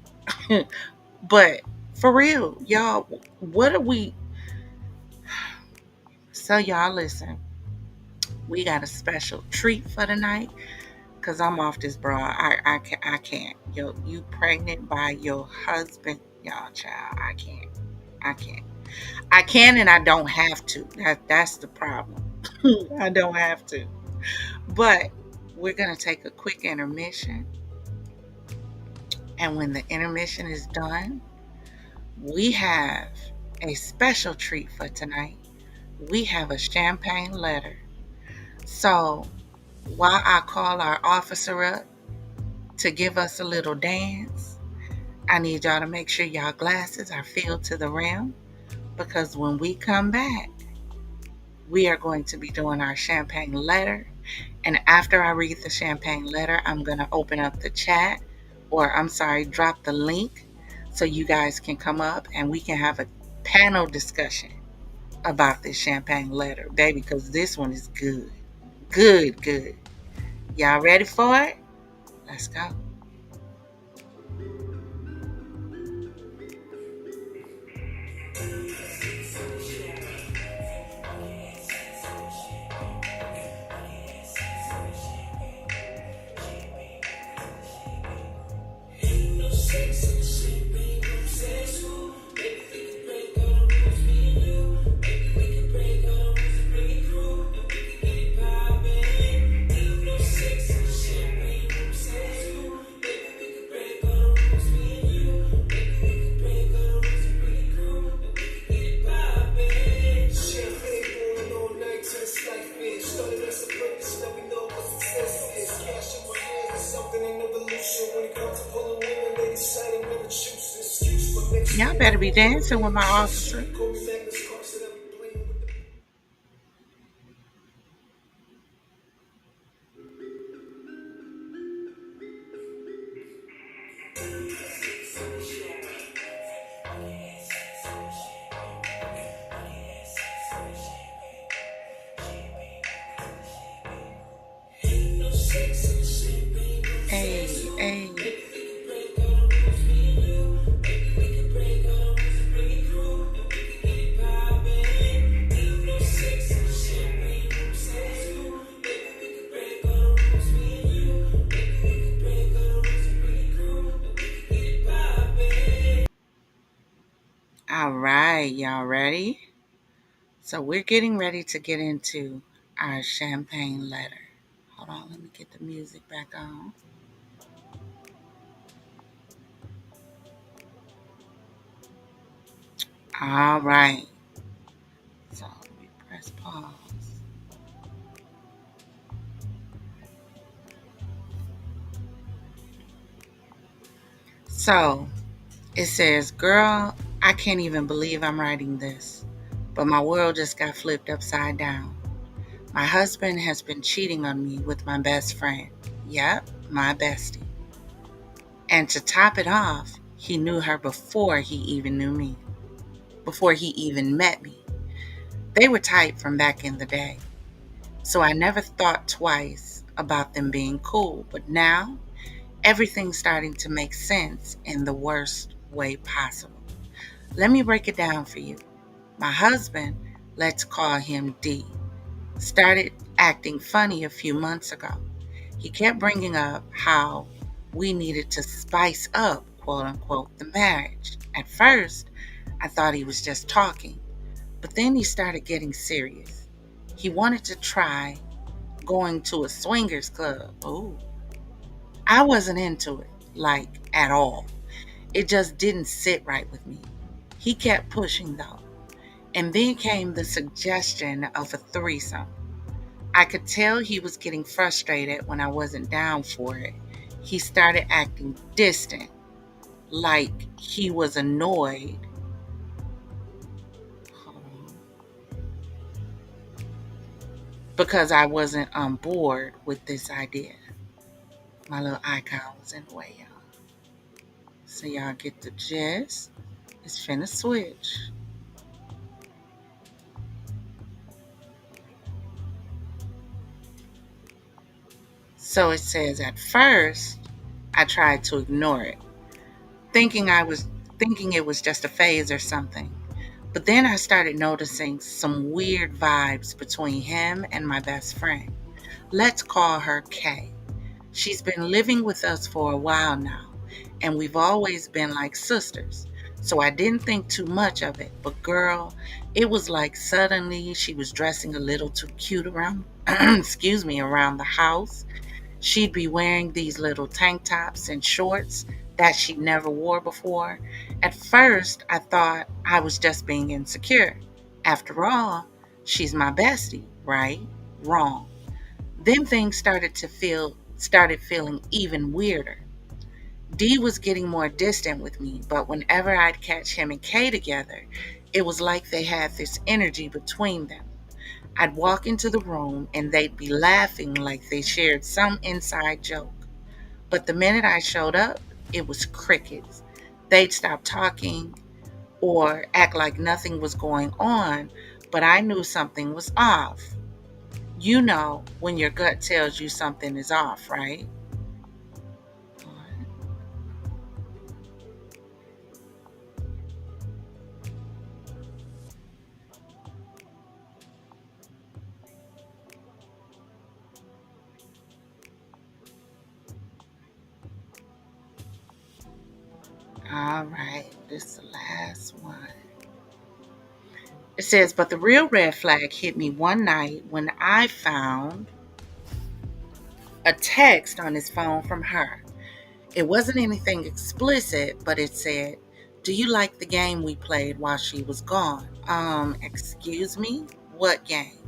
But for real, y'all, what are we... So y'all listen, we got a special treat for tonight because I'm off this broad. I can't. Yo, you pregnant by your husband Y'all, child, I can't. I can't. I can and I don't have to. That's the problem. I don't have to. But we're gonna take a quick intermission, and when the intermission is done, we have a special treat for tonight. We have a champagne letter. So while I call our officer up to give us a little dance, I need y'all to make sure y'all glasses are filled to the rim, because when we come back, we are going to be doing our champagne letter. And after I read the champagne letter, I'm going to open up the chat, or I'm sorry, drop the link so you guys can come up and we can have a panel discussion about this champagne letter, baby, because this one is good. Good, good. Y'all ready for it? Let's go. Y'all better be dancing with my officer. Hey, hey. All right, y'all ready? So we're getting ready to get into our champagne letter. Hold on, let me get the music back on. All right. So let me press pause. So it says, girl, I can't even believe I'm writing this, but my world just got flipped upside down. My husband has been cheating on me with my best friend. Yep, my bestie. And to top it off, he knew her before he even knew me, before he even met me. They were tight from back in the day, so I never thought twice about them being cool. But now, everything's starting to make sense in the worst way possible. Let me break it down for you. My husband, let's call him D, started acting funny a few months ago. He kept bringing up how we needed to spice up, quote unquote, the marriage. At first, I thought he was just talking, but then he started getting serious. He wanted to try going to a swingers club. Ooh, I wasn't into it, like at all. It just didn't sit right with me. He kept pushing though, and then came the suggestion of a threesome. I could tell he was getting frustrated when I wasn't down for it. He started acting distant, like he was annoyed. Because I wasn't on board with this idea. My little icon was in the way, y'all. So y'all get the gist. It's finna switch. So it says, at first, I tried to ignore it, thinking it was just a phase or something. But then I started noticing some weird vibes between him and my best friend. Let's call her Kay. She's been living with us for a while now, and we've always been like sisters. So I didn't think too much of it. But girl, it was like suddenly she was dressing a little too cute around excuse me, around the house. She'd be wearing these little tank tops and shorts that she never wore before. At first, I thought I was just being insecure. After all, she's my bestie, right? Wrong. Then things started feeling even weirder. D was getting more distant with me, but whenever I'd catch him and Kay together, it was like they had this energy between them. I'd walk into the room and they'd be laughing like they shared some inside joke. But the minute I showed up, it was crickets. They'd stop talking or act like nothing was going on, but I knew something was off. You know when your gut tells you something is off, right? All right, this is the last one. It says, but the real red flag hit me one night when I found a text on his phone from her. It wasn't anything explicit, but it said, "Do you like the game we played while she was gone?" Excuse me? What game?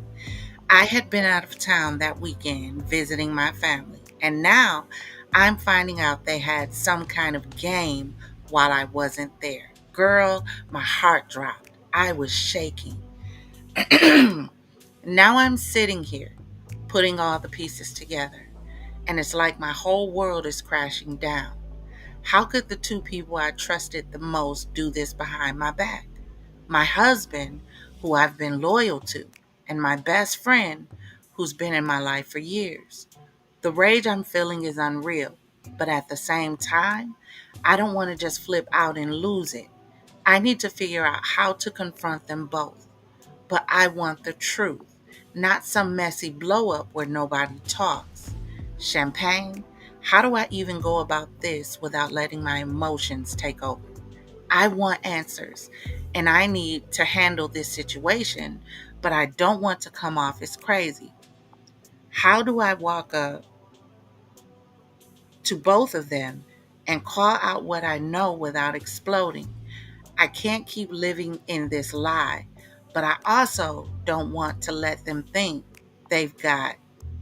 I had been out of town that weekend visiting my family, and now I'm finding out they had some kind of game while I wasn't there. Girl, my heart dropped. I was shaking. Now I'm sitting here, putting all the pieces together, and it's like my whole world is crashing down. How could the two people I trusted the most do this behind my back? My husband, who I've been loyal to, and my best friend, who's been in my life for years. The rage I'm feeling is unreal, but at the same time, I don't want to just flip out and lose it. I need to figure out how to confront them both. But I want the truth, not some messy blow up where nobody talks. Champagne, how do I even go about this without letting my emotions take over? I want answers and I need to handle this situation, but I don't want to come off as crazy. How do I walk up to both of them and call out what I know without exploding? I can't keep living in this lie, but I also don't want to let them think they've got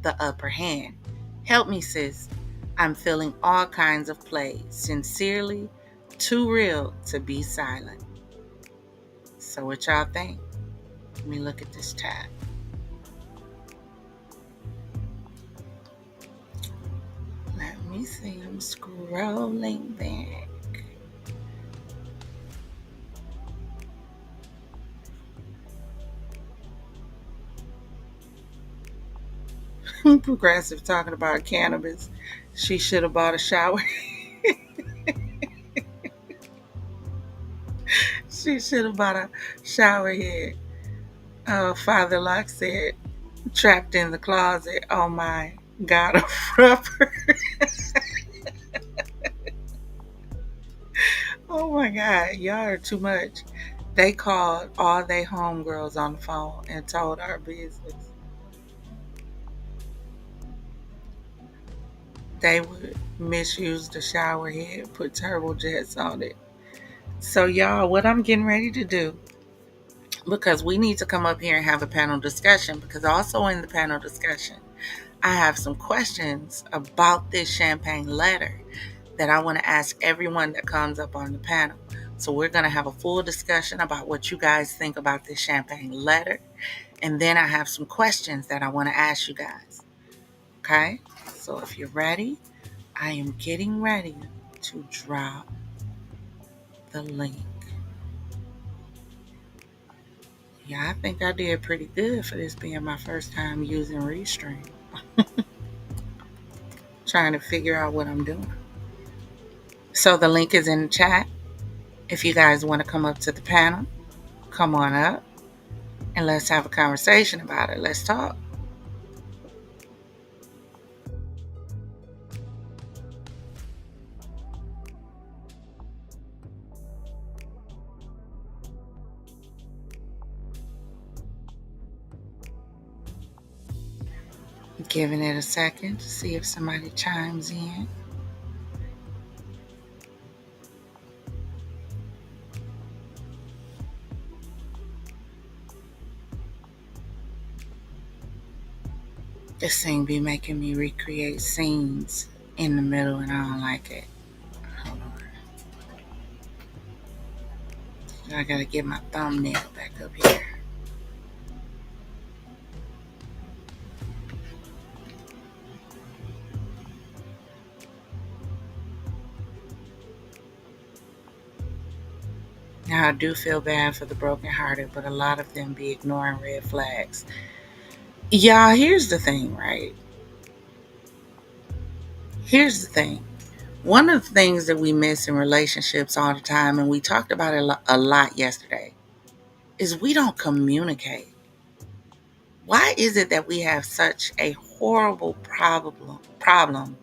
the upper hand. Help me, sis. I'm feeling all kinds of plays. Sincerely, too real to be silent. So, what y'all think? Let me look at this tab. Let me see. I'm scrolling back. Progressive talking about cannabis. She should have bought a shower. She should have bought a shower head. Father Locke said, trapped in the closet. Oh my God, a rubber. Oh my God, y'all are too much. They called all they homegirls on the phone and told our business. They would misuse the shower head, put turbo jets on it. So y'all, what I'm getting ready to do, because we need to come up here and have a panel discussion, because also in the panel discussion, I have some questions about this champagne letter that I want to ask everyone that comes up on the panel. So we're going to have a full discussion about what you guys think about this champagne letter. And then I have some questions that I want to ask you guys. Okay? So if you're ready, I am getting ready to drop the link. Yeah, I think I did pretty good for this being my first time using Restream. Trying to figure out what I'm doing. So the link is in the chat. If you guys want to come up to the panel, come on up and let's have a conversation about it. Let's talk. Giving it a second to see if somebody chimes in. This thing be making me recreate scenes in the middle, and I don't like it. Hold on. I gotta get my thumbnail back up here. Now, I do feel bad for the brokenhearted, but a lot of them be ignoring red flags. Y'all, here's the thing, right? Here's the thing. One of the things that we miss in relationships all the time, and we talked about it a lot yesterday, is we don't communicate. Why is it that we have such a horrible problem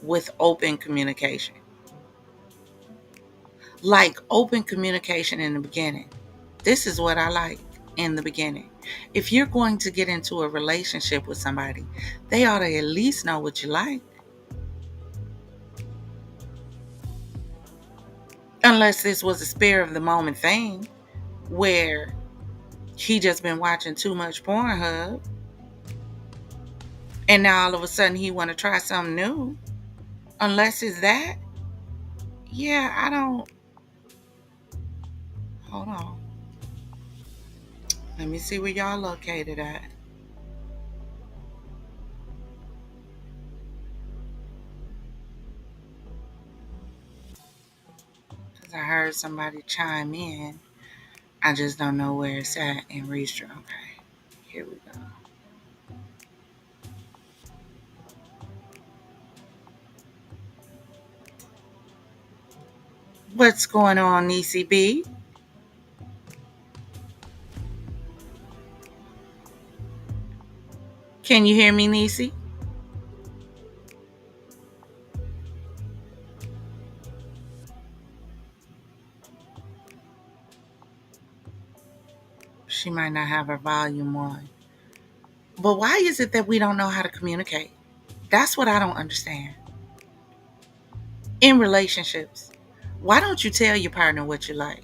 with open communication? Like open communication in the beginning. This is what I like in the beginning. If you're going to get into a relationship with somebody, they ought to at least know what you like. Unless this was a spare of the moment thing where he just been watching too much Pornhub and now all of a sudden he want to try something new. Unless it's that, yeah, I don't. Hold on. Let me see where y'all located at. Because I heard somebody chime in. I just don't know where it's at in Reestra. Okay, here we go. What's going on, Niecy B? Can you hear me, Niecy? She might not have her volume on. But why is it that we don't know how to communicate? That's what I don't understand. In relationships, why don't you tell your partner what you like?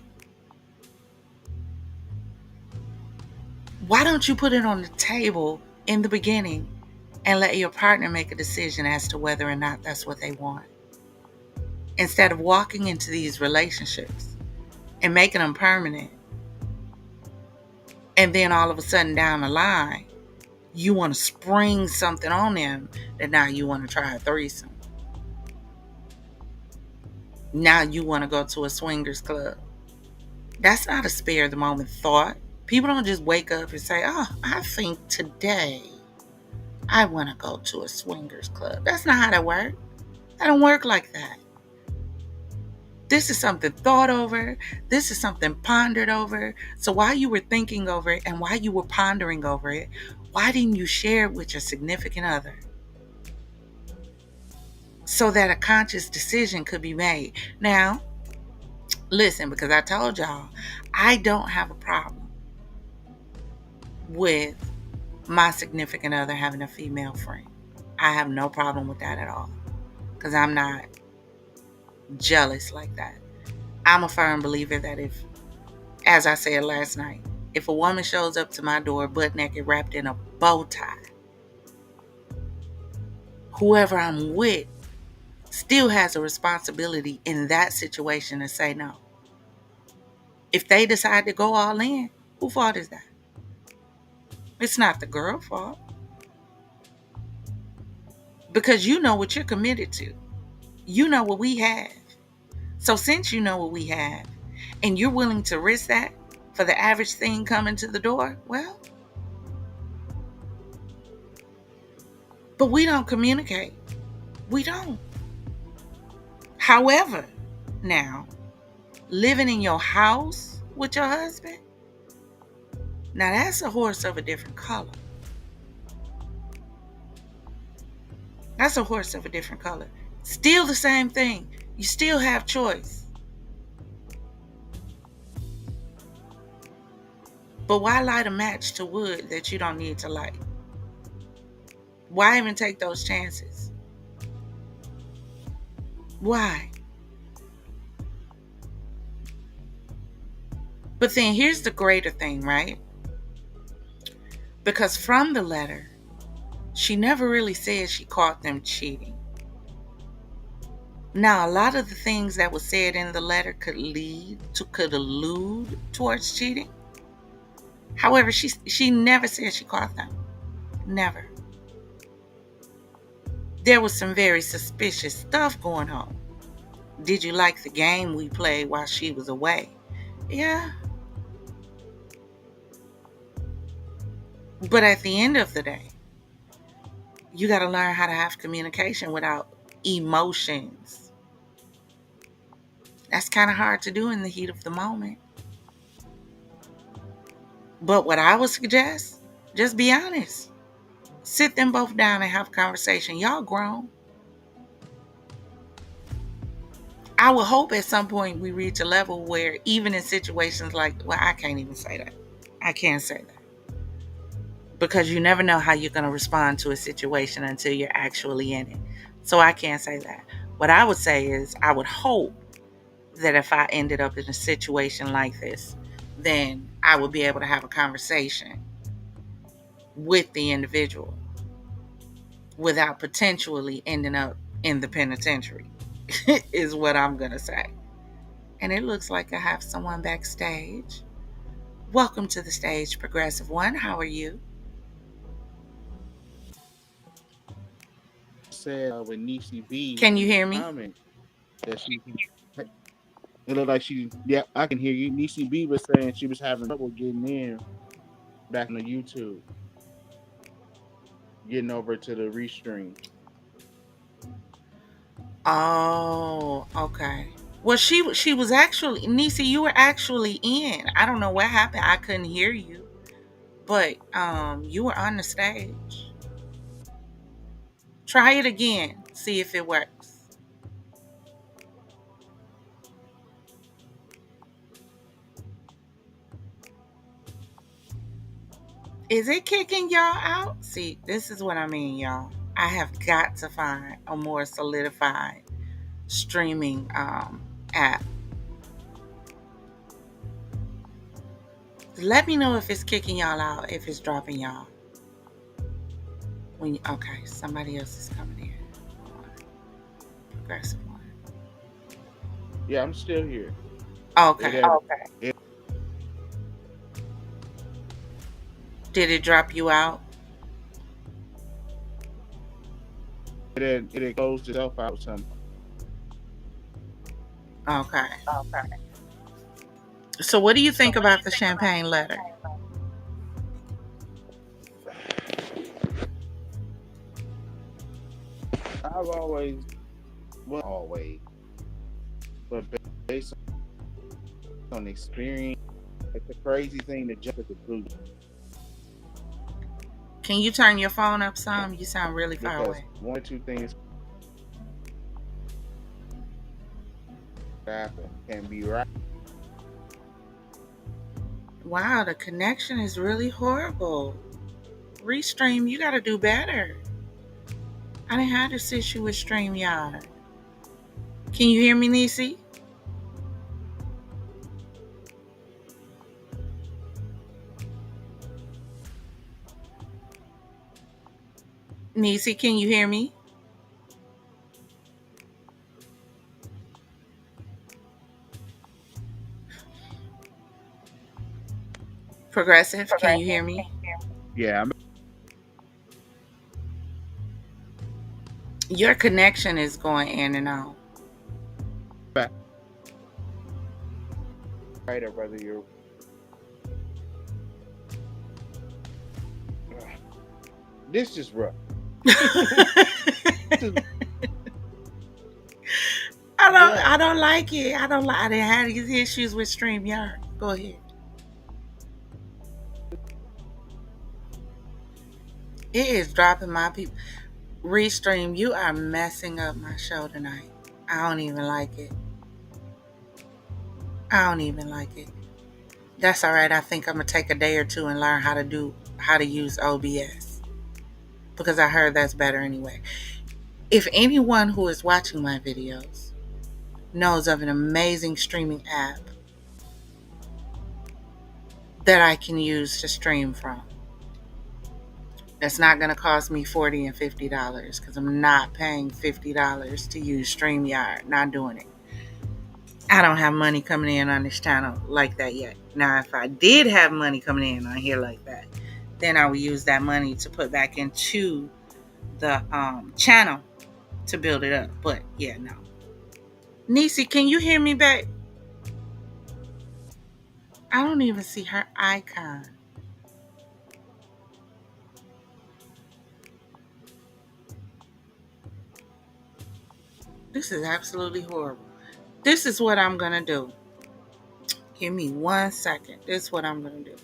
Why don't you put it on the table in the beginning and let your partner make a decision as to whether or not that's what they want? Instead of walking into these relationships and making them permanent, and then all of a sudden down the line, you want to spring something on them that now you want to try a threesome. Now you want to go to a swingers club. That's not a spare of the moment thought. People don't just wake up and say, oh, I think today I want to go to a swingers club. That's not how that works. That don't work like that. This is something thought over. This is something pondered over. So while you were thinking over it and while you were pondering over it, why didn't you share it with your significant other? So that a conscious decision could be made. Now, listen, because I told y'all, I don't have a problem with my significant other having a female friend. I have no problem with that at all. Because I'm not jealous like that. I'm a firm believer that if, as I said last night, if a woman shows up to my door butt naked wrapped in a bow tie, whoever I'm with still has a responsibility in that situation to say no. If they decide to go all in, whose fault is that? It's not the girl's fault. Because you know what you're committed to. You know what we have. So since you know what we have, and you're willing to risk that for the average thing coming to the door, well, but we don't communicate. We don't. However, now, living in your house with your husband, now that's a horse of a different color. That's a horse of a different color. Still the same thing. You still have choice. But why light a match to wood that you don't need to light? Why even take those chances? Why? But then here's the greater thing, right? Because from the letter, she never really said she caught them cheating. Now, a lot of the things that was said in the letter could allude towards cheating. However, she never said she caught them. Never. There was some very suspicious stuff going on. Did you like the game we played while she was away? Yeah. But at the end of the day, you got to learn how to have communication without emotions. That's kind of hard to do in the heat of the moment. But what I would suggest, just be honest. Sit them both down and have a conversation. Y'all grown. I would hope at some point we reach a level where even in situations like, well, I can't even say that. I can't say that. Because you never know how you're going to respond to a situation until you're actually in it. So I can't say that. What I would say is I would hope that if I ended up in a situation like this, then I would be able to have a conversation with the individual without potentially ending up in the penitentiary, is what I'm going to say. And it looks like I have someone backstage. Welcome to the stage, Progressive One. How are you? Said with Niecy B Can you in the hear me? comment that she it looked like she yeah, I can hear you. Niecy B was saying she was having trouble getting in back on the YouTube, getting over to the restream. Oh, okay. Well, she was actually, Nisi, you were actually in. I don't know what happened. I couldn't hear you, but you were on the stage. Try it again. See if it works. Is it kicking y'all out? See, this is what I mean, y'all. I have got to find a more solidified streaming app. Let me know if it's kicking y'all out, if it's dropping y'all. Okay, somebody else is coming in. Hold on. Progressive One. Yeah, I'm still here. It Okay. had it, Did it drop you out? it had closed itself out some. Okay. So what do you think about the champagne letter? I've always well always, but based on experience, it's a crazy thing to jump to conclusion Can you turn your phone up some? You sound really far because away. one or two things happen can be right. Wow, the connection is really horrible. Restream, you gotta do better. I didn't have this issue with StreamYard. Can you hear me, Nisi? Nisi, can you hear me? Progressive, can you hear me? Yeah, I'm Your connection is going in and out. back right or whether you're this is rough. This is I rough. don't like it. I didn't have these issues with StreamYard. Go ahead. It is dropping my people. Restream, you are messing up my show tonight. I don't even like it. I don't even like it. That's all right. I think I'm gonna take a day or two and learn how to use OBS because I heard that's better anyway. If anyone who is watching my videos knows of an amazing streaming app that I can use to stream from, that's not going to cost me $40 and $50, because I'm not paying $50 to use StreamYard. Not doing it. I don't have money coming in on this channel like that yet. Now, if I did have money coming in on here like that, then I would use that money to put back into the channel to build it up. But yeah, no. Nisi, can you hear me back? I don't even see her icon. This is absolutely horrible. This is what I'm going to do. Give me 1 second. This is what I'm going to do.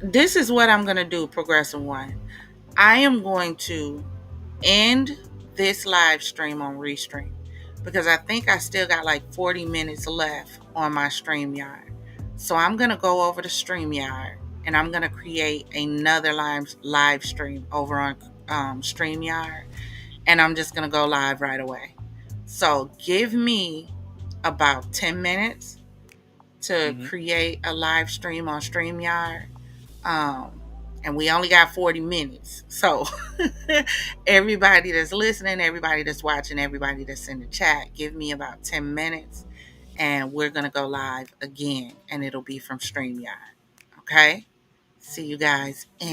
This is what I'm going to do, Progressive One. I am going to end this live stream on Restream, because I think I still got like 40 minutes left on my StreamYard. So I'm going to go over to StreamYard and I'm going to create another live stream over on StreamYard, and I'm just going to go live right away. So give me about 10 minutes to create a live stream on StreamYard. And we only got 40 minutes. So everybody that's listening, everybody that's watching, everybody that's in the chat, give me about 10 minutes and we're going to go live again, and it'll be from StreamYard. Okay? See you guys in